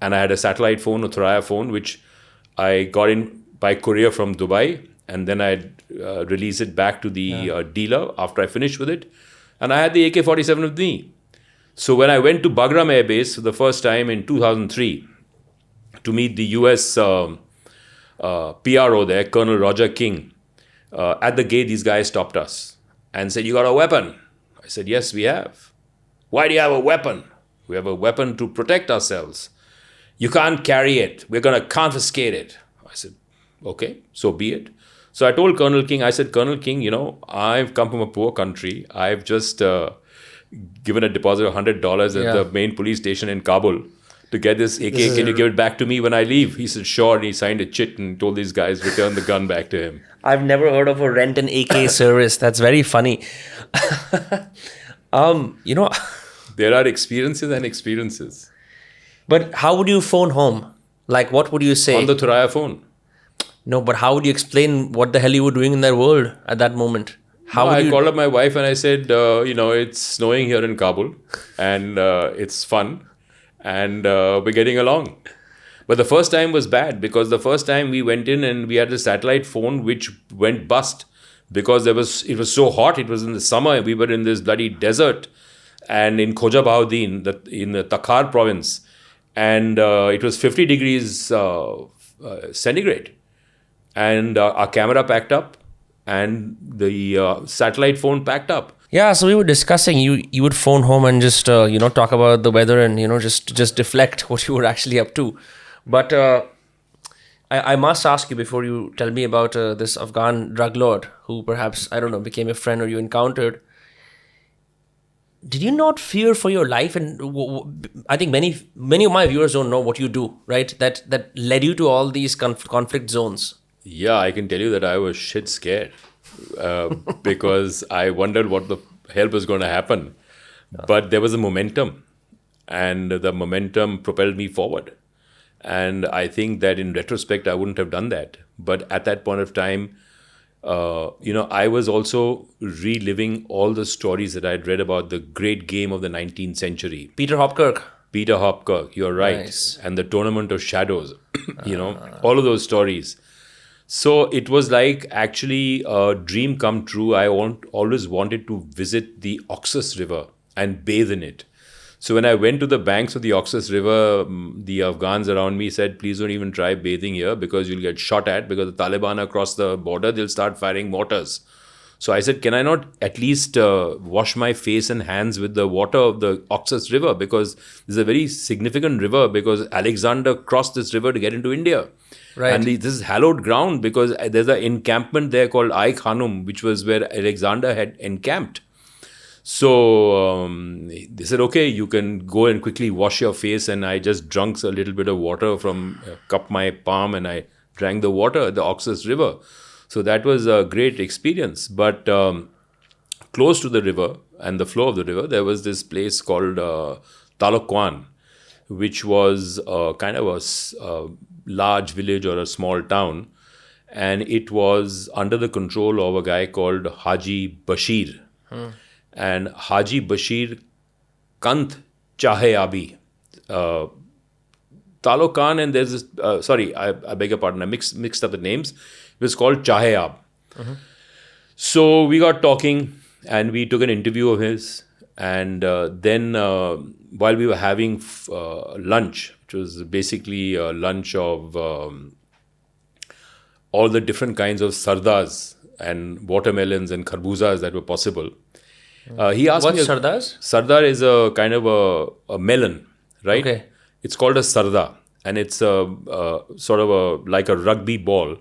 And I had a satellite phone, a Thuraya phone, which I got in by courier from Dubai. And then I'd release it back to the dealer after I finished with it. And I had the AK-47 with me. So when I went to Bagram Air Base for the first time in 2003 to meet the US PRO there, Colonel Roger King, at the gate, these guys stopped us and said, you got a weapon? I said, yes, we have. Why do you have a weapon? We have a weapon to protect ourselves. You can't carry it. We're going to confiscate it. I said, okay, so be it. So I told Colonel King, I said, Colonel King, you know, I've come from a poor country. I've just given a deposit of $100 at the main police station in Kabul to get this AK. Can you give it back to me when I leave? He said, sure. And he signed a chit and told these guys, return the gun back to him. I've never heard of a rent an AK service. That's very funny. You know, there are experiences and experiences. But how would you phone home? Like, what would you say? On the Thuraya phone. No, but how would you explain what the hell you were doing in that world at that moment? I called up my wife and I said, you know, it's snowing here in Kabul and it's fun and we're getting along. But the first time was bad because the first time we went in and we had a satellite phone which went bust because it was so hot. It was in the summer. We were in this bloody desert and in Khoja Bahudin, in the Takhar province. And it was 50 degrees centigrade. And our camera packed up and the satellite phone packed up. Yeah, so we were discussing you would phone home and just talk about the weather and just deflect what you were actually up to. But I must ask you before you tell me about this Afghan drug lord who perhaps, I don't know, became a friend or you encountered. Did you not fear for your life? And I think many of my viewers don't know what you do, right? That led you to all these conflict zones. Yeah, I can tell you that I was shit scared because I wondered what the hell was going to happen. But there was a momentum and the momentum propelled me forward. And I think that in retrospect, I wouldn't have done that. But at that point of time, I was also reliving all the stories that I'd read about the great game of the 19th century. Peter Hopkirk, you're right. Nice. And the Tournament of Shadows, all of those stories. So it was like actually a dream come true. I always wanted to visit the Oxus River and bathe in it. So when I went to the banks of the Oxus River, the Afghans around me said, please don't even try bathing here because you'll get shot at because the Taliban across the border, they'll start firing mortars. So I said, can I not at least wash my face and hands with the water of the Oxus River? Because this is a very significant river because Alexander crossed this river to get into India. Right. And this is hallowed ground because there's an encampment there called Ai Khanum, which was where Alexander had encamped. So they said, okay, you can go and quickly wash your face. And I just drank a little bit of water from cup my palm and I drank the water, the Oxus River. So that was a great experience. But close to the river and the flow of the river, there was this place called Talokwan, which was kind of a large village or a small town. And it was under the control of a guy called Haji Bashir. And Haji Bashir Kant Chahe Abi. Talokan and there's this, I beg your pardon, I mixed up the names. It was called Chahe Ab. So we got talking and we took an interview of his. And then while we were having lunch, which was basically a lunch of all the different kinds of sardars and watermelons and kharbuzas that were possible, he asked me... What's sardars? Sardar is a kind of a melon, right? Okay. It's called a sarda. and it's a sort of like a rugby ball,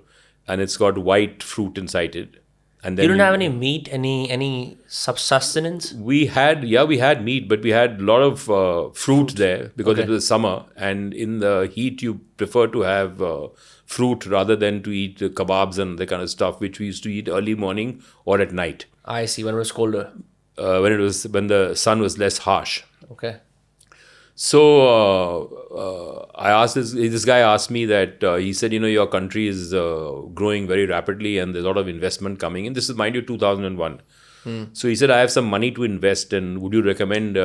and it's got white fruit inside it. And then You don't have any meat, any sustenance? we had meat, but we had a lot of fruit there because it was summer, and in the heat you prefer to have fruit rather than to eat kebabs and the kind of stuff which we used to eat early morning or at night I see, when it was colder. when the sun was less harsh. Okay. So I asked this guy asked me that he said, your country is growing very rapidly and there's a lot of investment coming in. This is, mind you, 2001. So he said, I have some money to invest, and would you recommend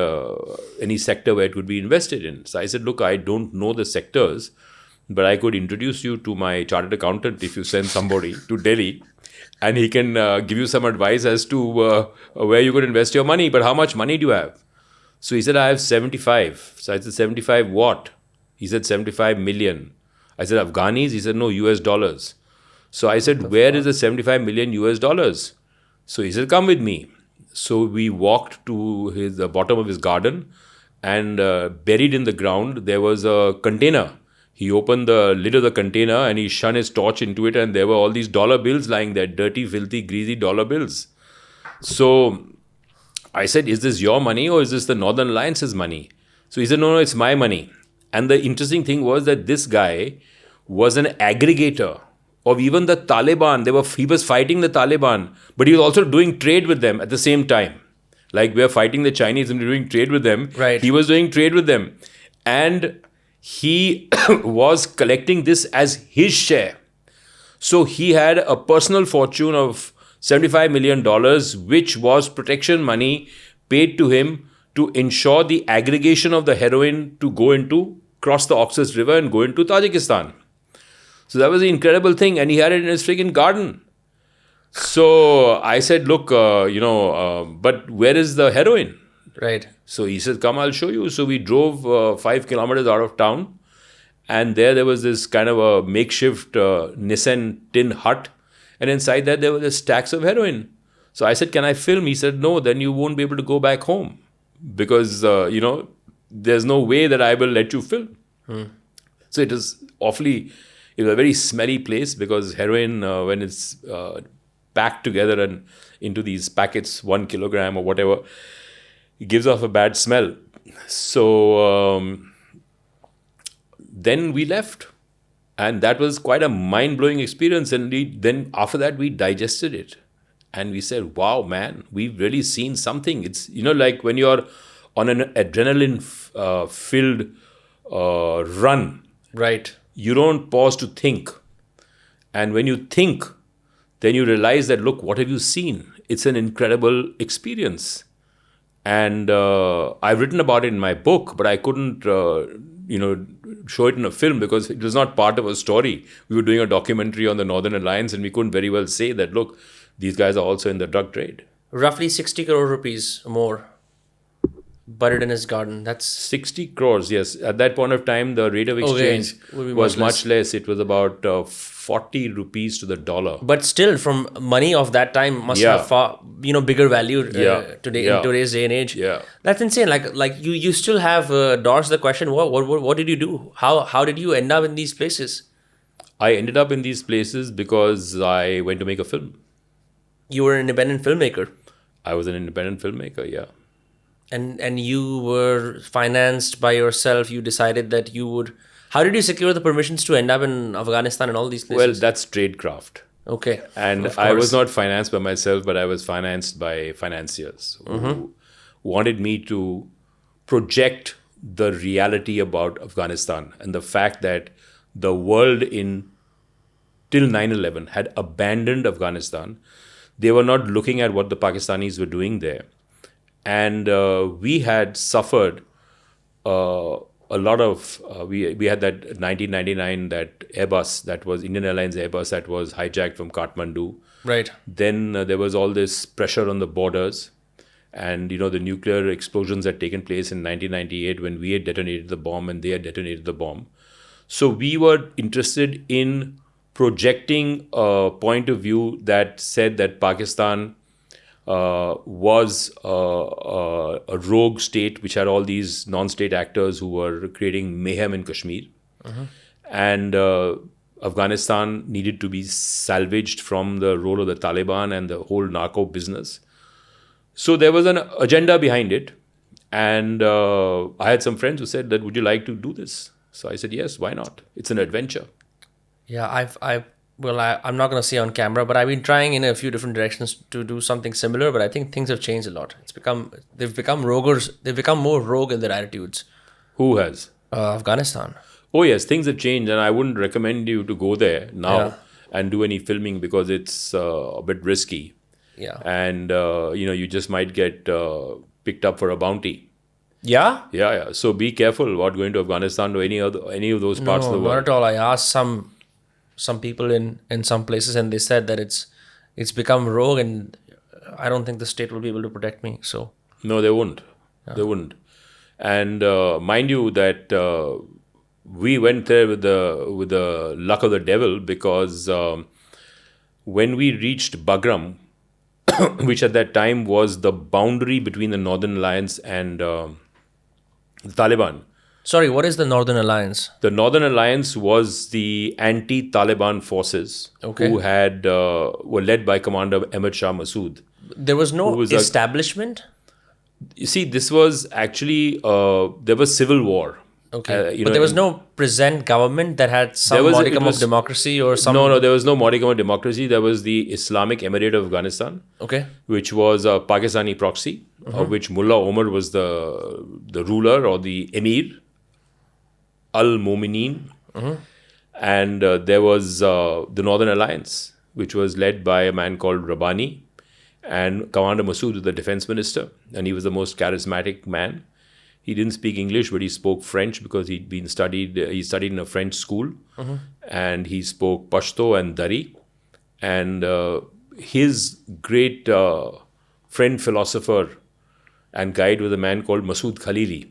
any sector where it would be invested in? So I said, look, I don't know the sectors, but I could introduce you to my chartered accountant if you send somebody to Delhi, and he can give you some advice as to where you could invest your money. But how much money do you have? So he said, I have 75. So I said, 75 what? He said, 75 million. I said, Afghanis? He said, no, US dollars. So I said, where is the 75 million US dollars? So he said, come with me. So we walked to the bottom of his garden, and buried in the ground, there was a container. He opened the lid of the container and he shone his torch into it, and there were all these dollar bills lying there, dirty, filthy, greasy dollar bills. So I said, is this your money or is this the Northern Alliance's money? So he said, no, it's my money. And the interesting thing was that this guy was an aggregator of even the Taliban. He was fighting the Taliban, but he was also doing trade with them at the same time. Like we're fighting the Chinese and we're doing trade with them. Right. He was doing trade with them. And he was collecting this as his share. So he had a personal fortune of $75 million, which was protection money paid to him to ensure the aggregation of the heroin to cross the Oxus River and go into Tajikistan. So that was the incredible thing. And he had it in his friggin' garden. So I said, look, but where is the heroin? Right. So he said, come, I'll show you. So we drove 5 kilometers out of town. And there was this kind of a makeshift Nissan tin hut. And inside that, there were the stacks of heroin. So I said, can I film? He said, no, then you won't be able to go back home. Because, there's no way that I will let you film. So it was a very smelly place, because heroin, when it's packed together and into these packets, 1 kilogram or whatever, it gives off a bad smell. So then we left. And that was quite a mind-blowing experience. And then after that, we digested it. And we said, wow, man, we've really seen something. It's, like when you're on an adrenaline-filled run. Right. You don't pause to think. And when you think, then you realize that, look, what have you seen? It's an incredible experience. And I've written about it in my book, but I couldn't, show it in a film because it was not part of a story. We were doing a documentary on the Northern Alliance, and we couldn't very well say that, look, these guys are also in the drug trade. Roughly 60 crore rupees more buried in his garden. That's 60 crores, yes. At that point of time, the rate of exchange was much less. It was about 40 rupees to the dollar. But still, from money of that time must have far, bigger value today in today's day and age. Yeah. That's insane. Like you still have dodged the question. What did you do? How did you end up in these places? I ended up in these places because I went to make a film. You were an independent filmmaker. I was an independent filmmaker, yeah. And you were financed by yourself. You decided that you would. How did you secure the permissions to end up in Afghanistan and all these places? Well, that's tradecraft. Okay. And I was not financed by myself, but I was financed by financiers who wanted me to project the reality about Afghanistan and the fact that the world till 9/11 had abandoned Afghanistan. They were not looking at what the Pakistanis were doing there. And we had suffered a lot of, we had that 1999, that Airbus, that was Indian Airlines Airbus, that was hijacked from Kathmandu. Right. Then there was all this pressure on the borders. And, the nuclear explosions had taken place in 1998 when we had detonated the bomb and they had detonated the bomb. So we were interested in projecting a point of view that said that Pakistan was a rogue state which had all these non-state actors who were creating mayhem in Kashmir. And Afghanistan needed to be salvaged from the role of the Taliban and the whole narco business. So there was an agenda behind it. And I had some friends who said that, would you like to do this? So I said, yes, why not? It's an adventure. Yeah, I'm not going to say on camera, but I've been trying in a few different directions to do something similar, but I think things have changed a lot. They've become roguers, they've become more rogue in their attitudes. Who has? Afghanistan. Oh, yes, things have changed. And I wouldn't recommend you to go there now Yeah. and do any filming because it's a bit risky. Yeah. And, you just might get picked up for a bounty. Yeah? Yeah. So be careful about going to Afghanistan or any of those parts of the No, not world. at all. I asked some people in some places, and they said that it's become rogue, and I don't think the state will be able to protect me. So No, they won't. They wouldn't. And mind you that we went there with the luck of the devil because when we reached Bagram, which at that time was the boundary between the Northern Alliance and the Taliban. sorry, what is the Northern Alliance? The Northern Alliance was the anti-Taliban forces Okay. who were led by Commander Ahmad Shah Massoud. There was no was establishment. You see, this was actually there was civil war. Okay, but there was no present government that had some was- modicum it was- of democracy or some. No, there was no modicum of democracy. There was the Islamic Emirate of Afghanistan, Okay. which was a Pakistani proxy, of which Mullah Omar was the ruler or the Emir, Al-Mumineen. And there was the Northern Alliance, which was led by a man called Rabbani. And Commander Massoud was the defense minister, and he was the most charismatic man. He didn't speak English, but he spoke French because he studied in a French school, and he spoke Pashto and Dari. And his great friend, philosopher, and guide was a man called Masood Khalili,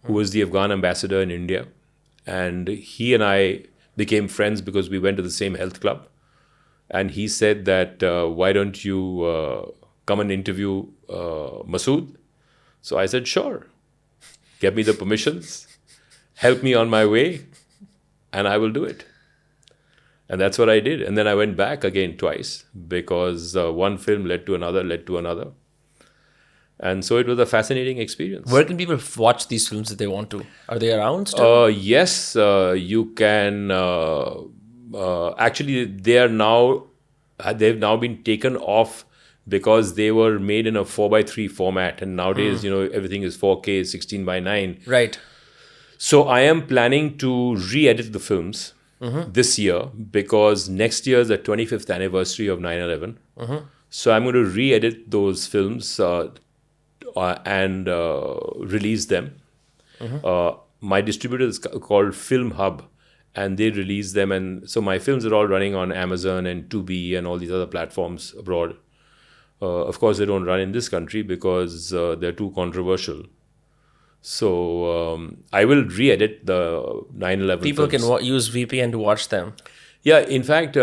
who was the Afghan ambassador in India. And he and I became friends because we went to the same health club. And he said that, why don't you come and interview Masood? So I said, sure. Get me the permissions, help me on my way, and I will do it. And that's what I did. And then I went back again twice because one film led to another. And so it was a fascinating experience. Where can people watch these films if they want to? Are they around still? Yes, you can. Actually, they've now been taken off because they were made in a 4:3 format, and nowadays, everything is 4K, 16:9. Right. So I am planning to re-edit the films this year because next year is the 25th anniversary of 9/11. So I'm going to re-edit those films and release them. My distributor is called Film Hub, and they release them. And so my films are all running on Amazon and Tubi and all these other platforms abroad. Of course, they don't run in this country because they're too controversial. So I will re-edit the 9/11 People films. can use VPN to watch them. Yeah, in fact,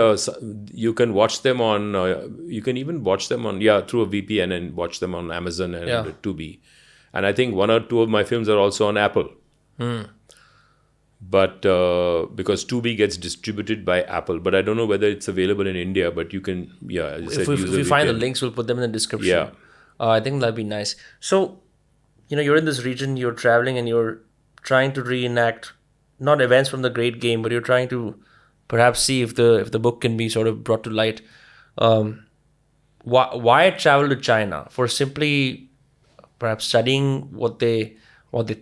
you can watch them on. You can even watch them on through a VPN and watch them on Amazon and Yeah. Tubi. And I think one or two of my films are also on Apple. But because Tubi gets distributed by Apple, but I don't know whether it's available in India. But you can, as I said, If use we a find the VPN. links, we'll put them in the description. Yeah. I think that'd be nice. So, you're in this region, you're traveling, and you're trying to reenact not events from the Great Game, but you're trying to perhaps see if the book can be sort of brought to light. Why travel to China? For simply perhaps studying what they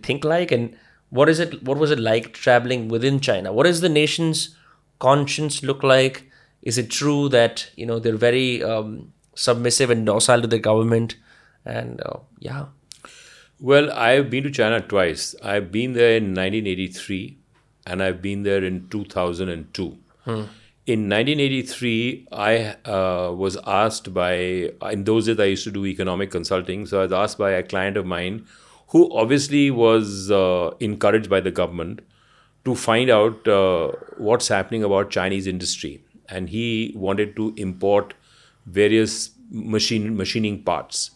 think like, and what was it like traveling within China? What does the nation's conscience look like? Is it true that they're very submissive and docile to the government? And Well, I've been to China twice. I've been there in 1983 and I've been there in 2002. In 1983, I was asked in those days I used to do economic consulting, so I was asked by a client of mine who obviously was encouraged by the government to find out what's happening about Chinese industry. And he wanted to import various machining parts.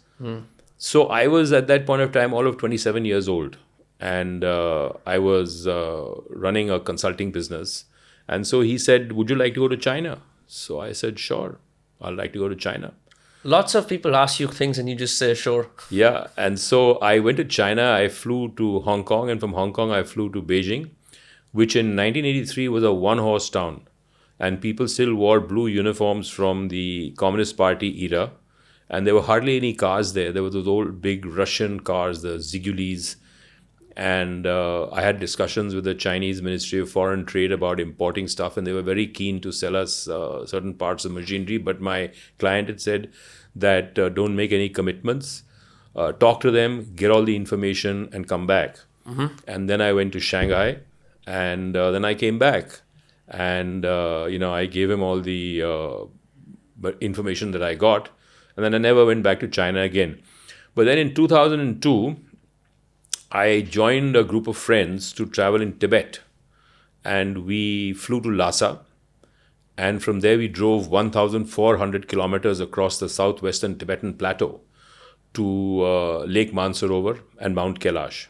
So I was at that point of time all of 27 years old. and I was running a consulting business. And so he said, "Would you like to go to China?" So I said, "Sure, I'd like to go to China." Lots of people ask you things and you just say, sure. Yeah, and so I went to China. I flew to Hong Kong, and from Hong Kong I flew to Beijing, which in 1983 was a one-horse town, and people still wore blue uniforms from the Communist Party era, and there were hardly any cars there. There were those old big Russian cars, the Zigulis, and I had discussions with the Chinese Ministry of Foreign Trade about importing stuff, and they were very keen to sell us certain parts of machinery. But my client had said that don't make any commitments, talk to them, get all the information, and come back. And then I went to Shanghai, and then I came back, and I gave him all the information that I got, and then I never went back to China again. But then in 2002, I joined a group of friends to travel in Tibet, and we flew to Lhasa, and from there we drove 1,400 kilometers across the southwestern Tibetan plateau to Lake Mansarovar and Mount Kailash.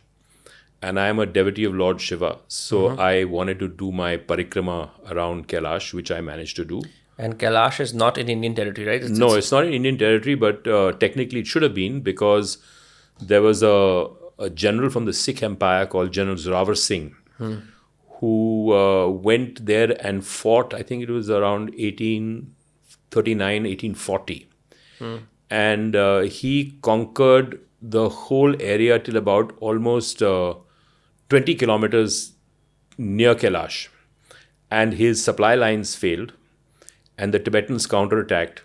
And I am a devotee of Lord Shiva, so I wanted to do my parikrama around Kailash, which I managed to do. And Kailash is not in Indian territory, right? No, it's not in Indian territory, but technically it should have been, because there was a general from the Sikh Empire called General Zorawar Singh, who went there and fought, I think it was around 1839, 1840. And he conquered the whole area till about almost 20 kilometers near Kailash. And his supply lines failed, and the Tibetans counterattacked,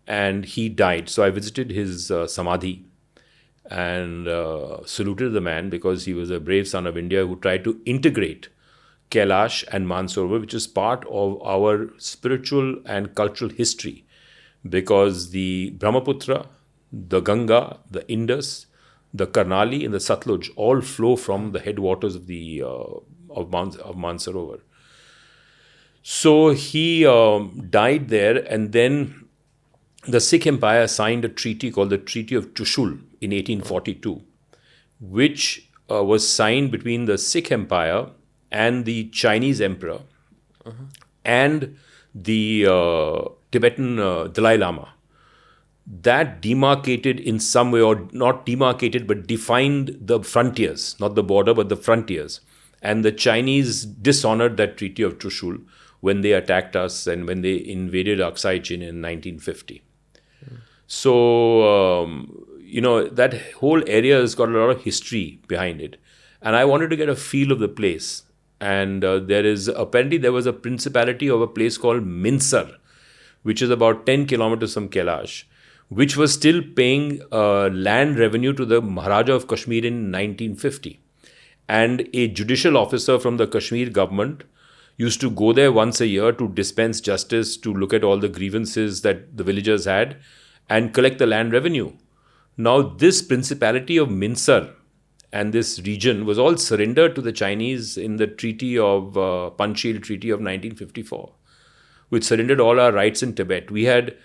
and he died. So I visited his samadhi and saluted the man, because he was a brave son of India who tried to integrate Kailash and Mansarovar, which is part of our spiritual and cultural history, because the Brahmaputra, the Ganga, the Indus, the Karnali, and the Satluj all flow from the headwaters of the of Mansarovar. So he died there, and then the Sikh Empire signed a treaty called the Treaty of Chushul in 1842, which was signed between the Sikh Empire and the Chinese Emperor and the Tibetan Dalai Lama. That demarcated in some way, or not demarcated, but defined the frontiers, not the border, but the frontiers. And the Chinese dishonored that Treaty of Chushul when they attacked us and when they invaded Aksai Chin in 1950. So, that whole area has got a lot of history behind it. And I wanted to get a feel of the place. And apparently there was a principality of a place called Minsar, which is about 10 kilometers from Kailash, which was still paying land revenue to the Maharaja of Kashmir in 1950. And a judicial officer from the Kashmir government used to go there once a year to dispense justice, to look at all the grievances that the villagers had, and collect the land revenue. Now, this principality of Minsar and this region was all surrendered to the Chinese in the Treaty of Panchsheel Treaty of 1954, which surrendered all our rights in Tibet. We had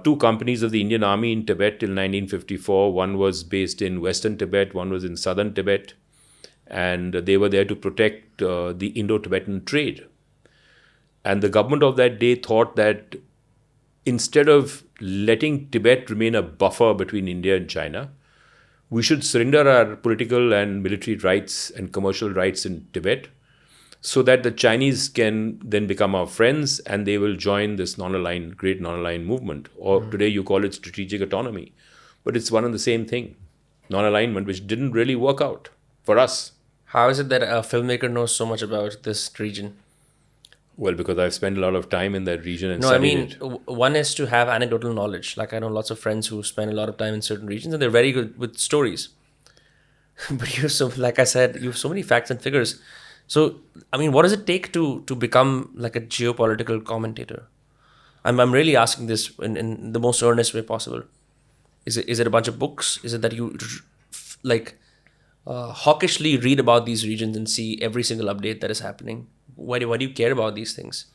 two companies of the Indian Army in Tibet till 1954. One was based in Western Tibet, one was in Southern Tibet, and they were there to protect the Indo-Tibetan trade. And the government of that day thought that instead of letting Tibet remain a buffer between India and China, we should surrender our political and military rights and commercial rights in Tibet, so that the Chinese can then become our friends and they will join this great non-aligned movement. Or today you call it strategic autonomy. But it's one and the same thing, non-alignment, which didn't really work out for us. How is it that a filmmaker knows so much about this region? Well, because I've spent a lot of time in that region and studied it. One is to have anecdotal knowledge. Like I know lots of friends who spend a lot of time in certain regions and they're very good with stories. But like I said, you have so many facts and figures. So, what does it take to become like a geopolitical commentator? I'm really asking this in the most earnest way possible. Is it a bunch of books? Is it that you hawkishly read about these regions and see every single update that is happening? Why do you care about these things?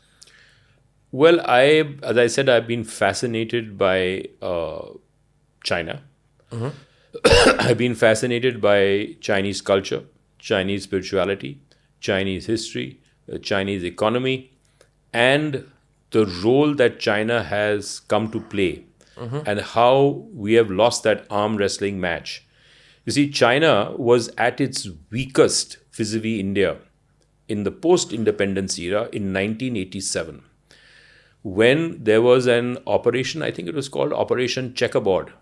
Well, as I said, I've been fascinated by China. I've been fascinated by Chinese culture. Chinese spirituality, Chinese history, the Chinese economy, and the role that China has come to play, and how we have lost that arm wrestling match. You see, China was at its weakest vis-a-vis India in the post-independence era in 1987, when there was an operation, I think it was called Operation Checkerboard,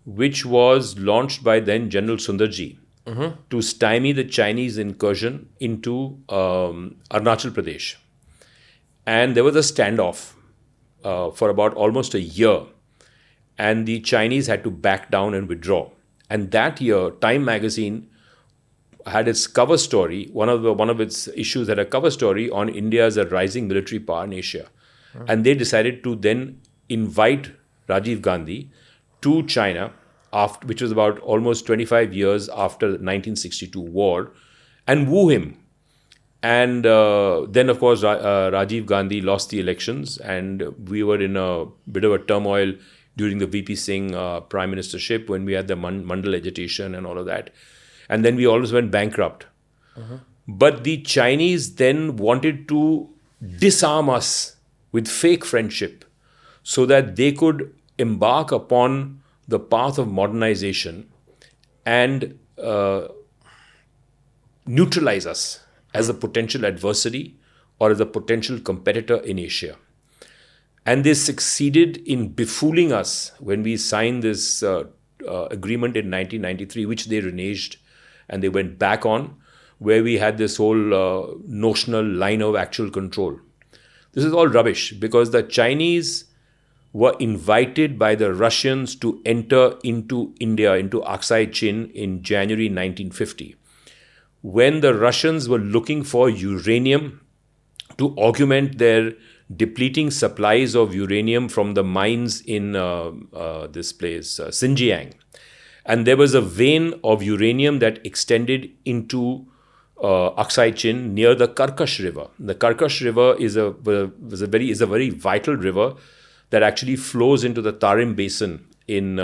which was launched by then General Sundarji to stymie the Chinese incursion into Arunachal Pradesh. And there was a standoff for about almost a year, and the Chinese had to back down and withdraw. And that year, Time magazine had its cover story. One of its issues had a cover story on India as a rising military power in Asia, and they decided to then invite Rajiv Gandhi to China, which was about almost 25 years after the 1962 war, and woo him. And then, of course, Rajiv Gandhi lost the elections, and we were in a bit of a turmoil during the VP Singh prime ministership, when we had the Mandal agitation and all of that. And then we almost went bankrupt. But the Chinese then wanted to disarm us with fake friendship so that they could embark upon the path of modernization and neutralize us as a potential adversary or as a potential competitor in Asia. And they succeeded in befooling us when we signed this agreement in 1993, which they reneged and they went back on, where we had this whole notional line of actual control. This is all rubbish, because the Chinese were invited by the Russians to enter into India, into Aksai Chin in January 1950, when the Russians were looking for uranium to augment their depleting supplies of uranium from the mines in this place, Xinjiang. And there was a vein of uranium that extended into Aksai Chin near the Karkash River. The Karkash River is a very vital river that actually flows into the Tarim Basin in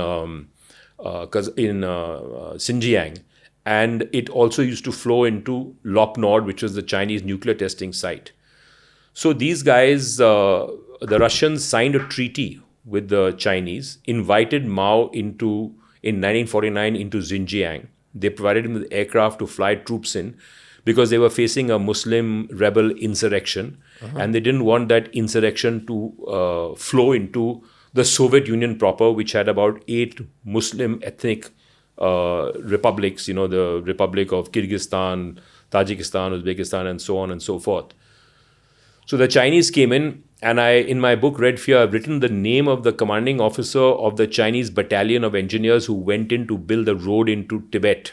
Xinjiang. And it also used to flow into Lop Nord, which was the Chinese nuclear testing site. So these guys, the Russians signed a treaty with the Chinese, invited Mao in 1949 into Xinjiang. They provided him with aircraft to fly troops in, because they were facing a Muslim rebel insurrection, and they didn't want that insurrection to flow into the Soviet Union proper, which had about 8 Muslim ethnic republics, the Republic of Kyrgyzstan, Tajikistan, Uzbekistan, and so on and so forth. So the Chinese came in, and in my book, Red Fear, I've written the name of the commanding officer of the Chinese battalion of engineers who went in to build the road into Tibet.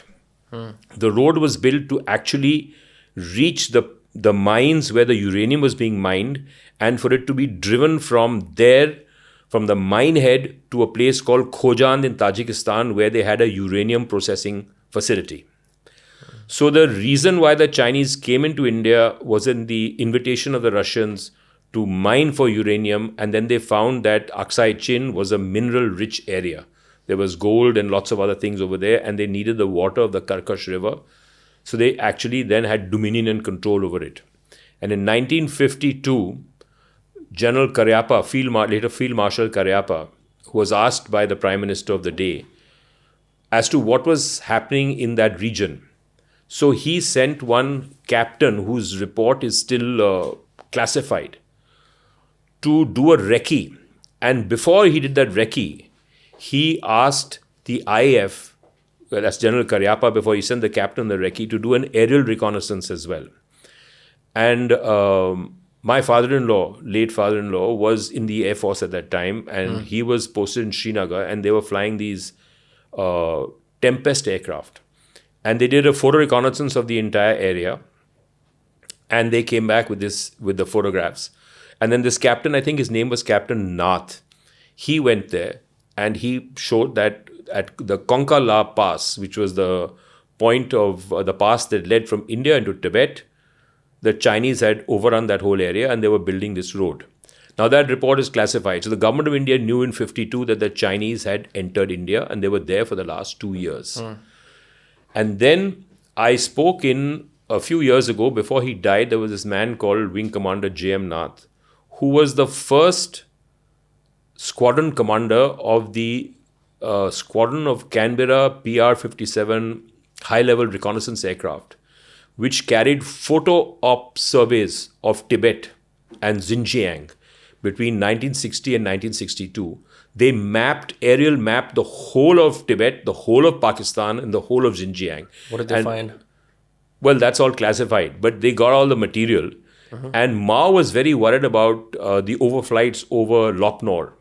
The road was built to actually reach the mines where the uranium was being mined, and for it to be driven from there, from the mine head, to a place called Khojand in Tajikistan, where they had a uranium processing facility. So the reason why the Chinese came into India was in the invitation of the Russians to mine for uranium, and then they found that Aksai Chin was a mineral-rich area. There was gold and lots of other things over there, and they needed the water of the Karkash River. So they actually then had dominion and control over it. And in 1952, General Cariappa, later Field Marshal Cariappa, was asked by the Prime Minister of the day as to what was happening in that region. So he sent one captain whose report is still classified to do a recce. And before he did that recce, he asked the IAF, well, that's General Cariappa, before he sent the captain the recce, to do an aerial reconnaissance as well. And my father-in-law, late father-in-law, was in the Air Force at that time, and he was posted in Srinagar, and they were flying these Tempest aircraft. And they did a photo reconnaissance of the entire area, and they came back with the photographs. And then this captain, I think his name was Captain Nath, he went there and he showed that at the Konka La Pass, which was the point of the pass that led from India into Tibet, the Chinese had overrun that whole area and they were building this road. Now that report is classified. So the government of India knew in 52 that the Chinese had entered India, and they were there for the last 2 years. And then I spoke in a few years ago, before he died, there was this man called Wing Commander J.M. Nath, who was the first squadron commander of the squadron of Canberra PR-57 high-level reconnaissance aircraft, which carried photo op surveys of Tibet and Xinjiang between 1960 and 1962. They aerial mapped the whole of Tibet, the whole of Pakistan, and the whole of Xinjiang. What did they find? Well, that's all classified, but they got all the material. And Mao was very worried about the overflights over Lop Nor,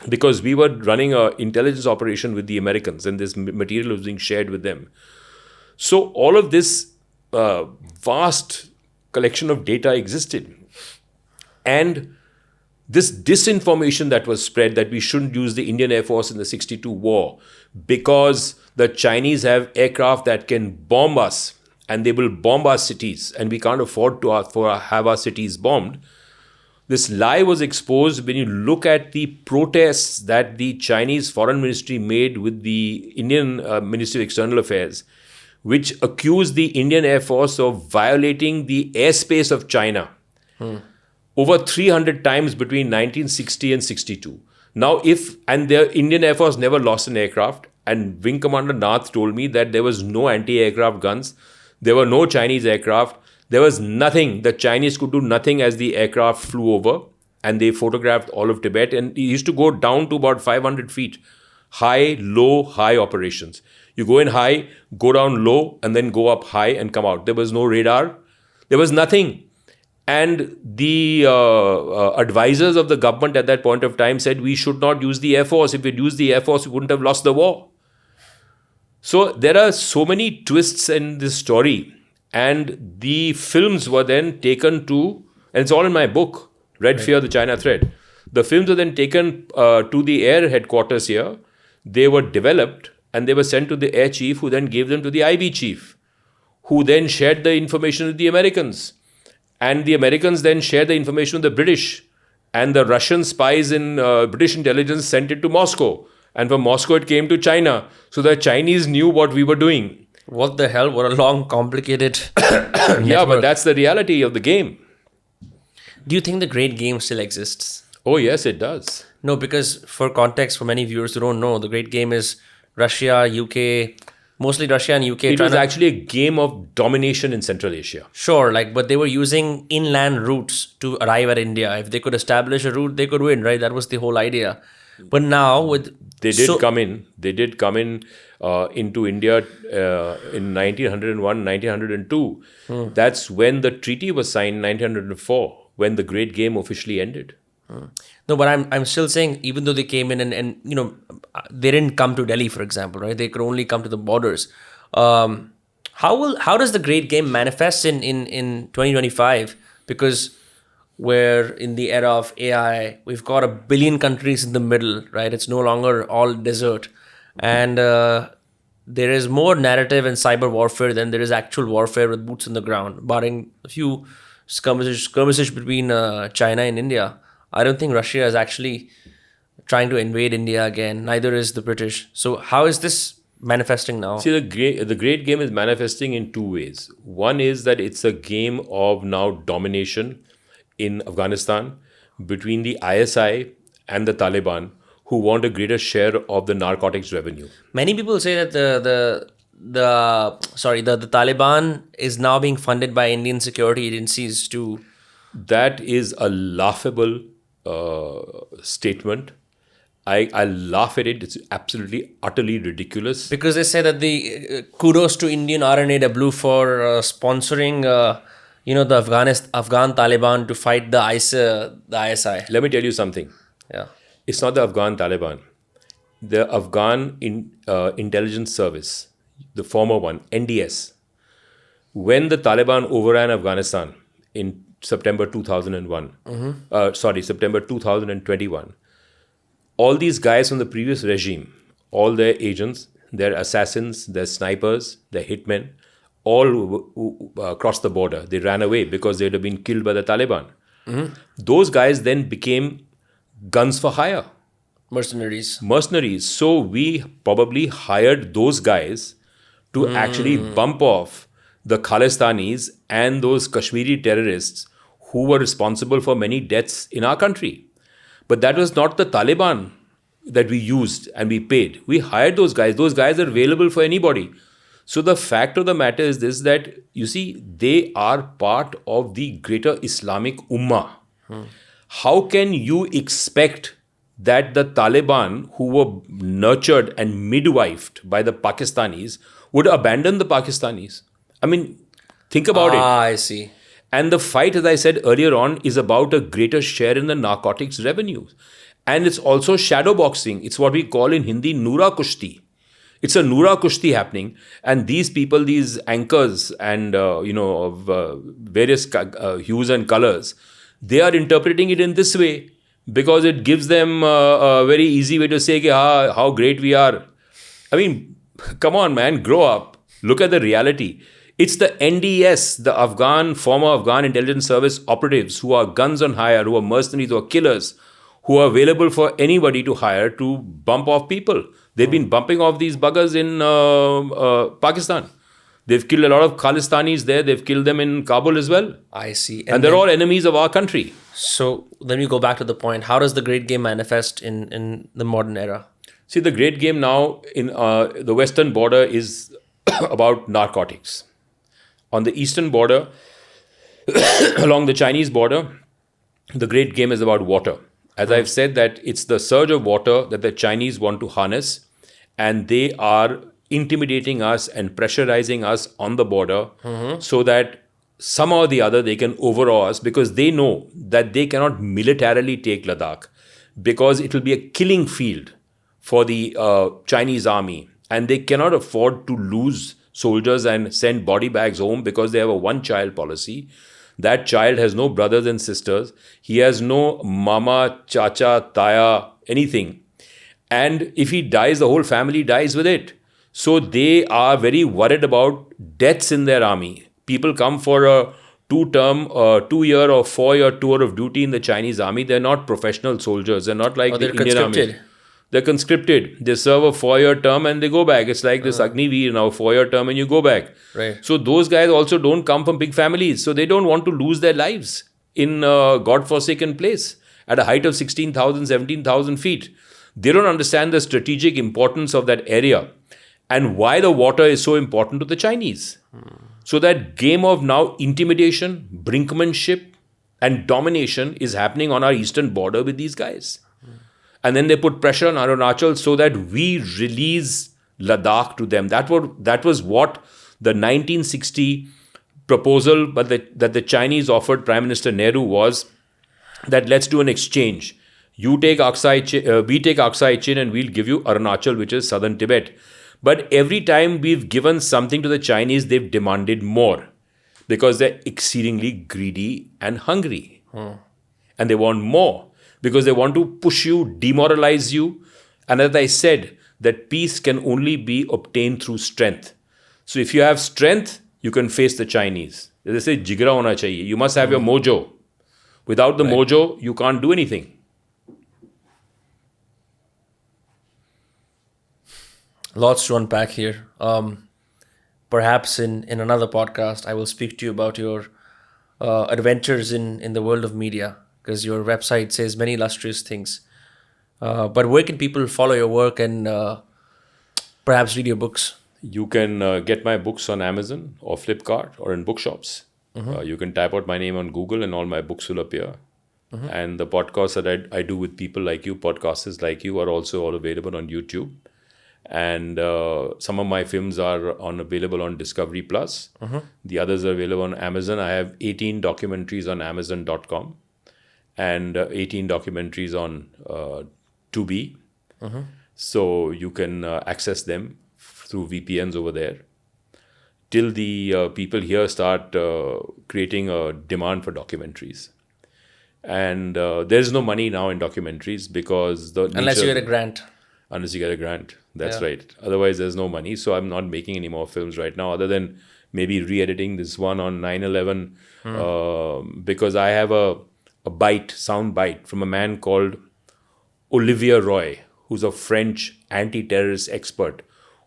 because we were running an intelligence operation with the Americans, and this material was being shared with them. So all of this vast collection of data existed. And this disinformation that was spread that we shouldn't use the Indian Air Force in the 62 war because the Chinese have aircraft that can bomb us and they will bomb our cities and we can't afford to have our cities bombed. This lie was exposed when you look at the protests that the Chinese Foreign Ministry made with the Indian Ministry of External Affairs, which accused the Indian Air Force of violating the airspace of China. Over 300 times between 1960 and 62. Now, and the Indian Air Force never lost an aircraft, and Wing Commander Nath told me that there was no anti-aircraft guns, there were no Chinese aircraft, there was nothing. The Chinese could do nothing as the aircraft flew over, and they photographed all of Tibet, and it used to go down to about 500 feet. High, low, high operations. You go in high, go down low, and then go up high and come out. There was no radar. There was nothing. And the advisors of the government at that point of time said we should not use the Air Force. If we'd used the Air Force, we wouldn't have lost the war. So there are so many twists in this story. And the films were then taken to, and it's all in my book, Red Fear, the China Threat. The films were then taken to the air headquarters here. They were developed and they were sent to the air chief, who then gave them to the IB chief, who then shared the information with the Americans. And the Americans then shared the information with the British. And the Russian spies in British intelligence sent it to Moscow. And from Moscow, it came to China. So the Chinese knew what we were doing. What the hell? What a long, complicated Yeah, but that's the reality of the game. Do you think the Great Game still exists? Oh, yes, it does. No, because for context, for many viewers who don't know, the Great Game is Russia, UK, mostly Russia and UK. It was actually a game of domination in Central Asia. Sure, but they were using inland routes to arrive at India. If they could establish a route, they could win, right? That was the whole idea. But now They did come in into India in 1901, 1902. That's when the treaty was signed, 1904, when the Great Game officially ended. No, but I'm still saying, even though they came in and they didn't come to Delhi, for example, right? They could only come to the borders. How does the Great Game manifest in 2025? Because we're in the era of AI, we've got 1 billion countries in the middle, right? It's no longer all desert. And there is more narrative and cyber warfare than there is actual warfare with boots on the ground, barring a few skirmishes between China and India. I don't think Russia is actually trying to invade India again. Neither is the British. So how is this manifesting now? See, the Great Game is manifesting in two ways. One is that it's a game of now domination in Afghanistan between the ISI and the Taliban, who want a greater share of the narcotics revenue. Many people say that the Taliban is now being funded by Indian security agencies to... That is a laughable statement. I laugh at it. It's absolutely, utterly ridiculous. Because they say that the kudos to Indian RNAW for sponsoring, the Afghan Taliban to fight the ISI. Let me tell you something. Yeah. It's not the Afghan Taliban. The Afghan Intelligence Service, the former one, NDS, when the Taliban overran Afghanistan in September 2001, September 2021, all these guys from the previous regime, all their agents, their assassins, their snipers, their hitmen, all crossed the border. They ran away because they'd have been killed by the Taliban. Those guys then became guns for hire. Mercenaries. So we probably hired those guys to actually bump off the Khalistanis and those Kashmiri terrorists who were responsible for many deaths in our country. But that was not the Taliban that we used and we paid. We hired those guys. Those guys are available for anybody. So the fact of the matter is this, that you see, they are part of the greater Islamic Ummah. How can you expect that the Taliban, who were nurtured and midwifed by the Pakistanis, would abandon the Pakistanis? I mean, think about it. I see. And the fight, as I said earlier on, is about a greater share in the narcotics revenues. And it's also shadow boxing. It's what we call in Hindi Noora Kushti. It's a Noora Kushti happening. And these people, these anchors and, of various hues and colors, they are interpreting it in this way because it gives them a very easy way to say how great we are. I mean, come on, man, grow up. Look at the reality. It's the NDS, the former Afghan intelligence service operatives who are guns on hire, who are mercenaries, who are killers, who are available for anybody to hire to bump off people. They've been bumping off these buggers in Pakistan. They've killed a lot of Khalistanis there. They've killed them in Kabul as well. I see. And they're all enemies of our country. So then we go back to the point. How does the great game manifest in the modern era? See, the great game now in the western border is about narcotics. On the eastern border, along the Chinese border, the great game is about water. As I've said, that it's the surge of water that the Chinese want to harness, and they are intimidating us and pressurizing us on the border so that somehow or the other they can overawe us, because they know that they cannot militarily take Ladakh because it will be a killing field for the Chinese army, and they cannot afford to lose soldiers and send body bags home because they have a one-child policy. That child has no brothers and sisters. He has no mama, chacha, taya, anything. And if he dies, the whole family dies with it. So they are very worried about deaths in their army. People come for a 2-year or 4-year tour of duty in the Chinese army. They're not professional soldiers. They're not like the Indian army. They're conscripted. They serve a 4-year term and they go back. It's like this Agniveer now, 4-year term and you go back. Right. So those guys also don't come from big families. So they don't want to lose their lives in a godforsaken place at a height of 16,000, 17,000 feet. They don't understand the strategic importance of that area and why the water is so important to the Chinese. So that game of now intimidation, brinkmanship and domination is happening on our eastern border with these guys. And then they put pressure on Arunachal so that we release Ladakh to them. That was what the 1960 proposal that the Chinese offered Prime Minister Nehru was, that let's do an exchange. You take Aksai, we take Aksai Chin, and we'll give you Arunachal, which is southern Tibet. But every time we've given something to the Chinese, they've demanded more because they're exceedingly greedy and hungry. And they want more, because they want to push you, demoralize you. And as I said, that peace can only be obtained through strength. So if you have strength, you can face the Chinese. They say, jigra hona chahiye. You must have your mojo. Without the mojo, you can't do anything. Lots to unpack here. Perhaps in another podcast, I will speak to you about your adventures in the world of media, because your website says many illustrious things. But where can people follow your work and perhaps read your books? You can get my books on Amazon or Flipkart or in bookshops. You can type out my name on Google and all my books will appear. And the podcasts that I do with people like you, podcasters like you, are also all available on YouTube. And some of my films are available on Discovery Plus. The others are available on Amazon. I have 18 documentaries on Amazon.com and 18 documentaries on Tubi. So you can access them through VPNs over there. Till the people here start creating a demand for documentaries. And there's no money now in documentaries because unless you get a grant. Unless you get a grant. That's right. Otherwise, there's no money. So I'm not making any more films right now, other than maybe re-editing this one on 9/11 because I have a sound bite from a man called Olivier Roy, who's a French anti-terrorist expert,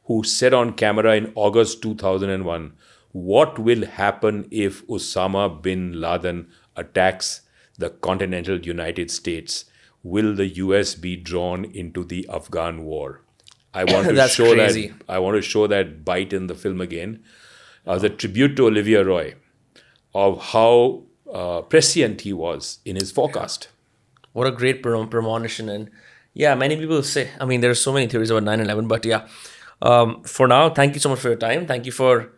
who said on camera in August 2001, what will happen if Osama bin Laden attacks the continental United States? Will the US be drawn into the Afghan war? I want to That's show crazy. that. I want to show that bite in the film again as a tribute to Olivia Roy of how prescient he was in his forecast. What a great premonition. And yeah, many people say, I mean, there are so many theories about 9/11, but yeah. For now, thank you so much for your time. Thank you for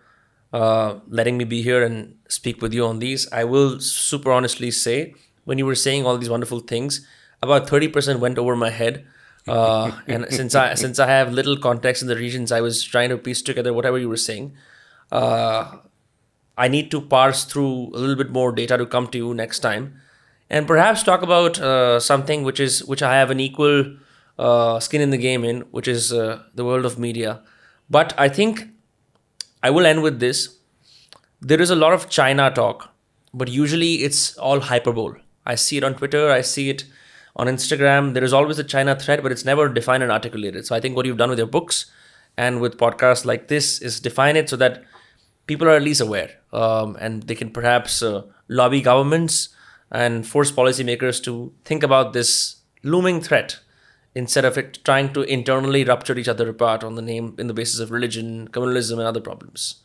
letting me be here and speak with you on these. I will super honestly say, when you were saying all these wonderful things, about 30% went over my head. And since I have little context in the regions, I was trying to piece together whatever you were saying. I need to parse through a little bit more data to come to you next time, and perhaps talk about something which I have an equal skin in the game in, which is the world of media. But I think I will end with this. There is a lot of China talk, but usually it's all hyperbole. I see it on Twitter, I see it on Instagram. There is always a China thread, but it's never defined and articulated. So I think what you've done with your books and with podcasts like this is define it so that people are at least aware, and they can perhaps lobby governments and force policymakers to think about this looming threat instead of it trying to internally rupture each other apart on the name in the basis of religion, communalism, and other problems.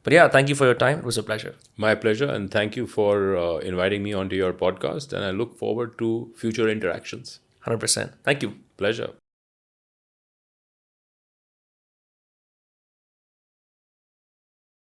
But yeah, thank you for your time. It was a pleasure. My pleasure, and thank you for inviting me onto your podcast. And I look forward to future interactions. 100%. Thank you. Pleasure.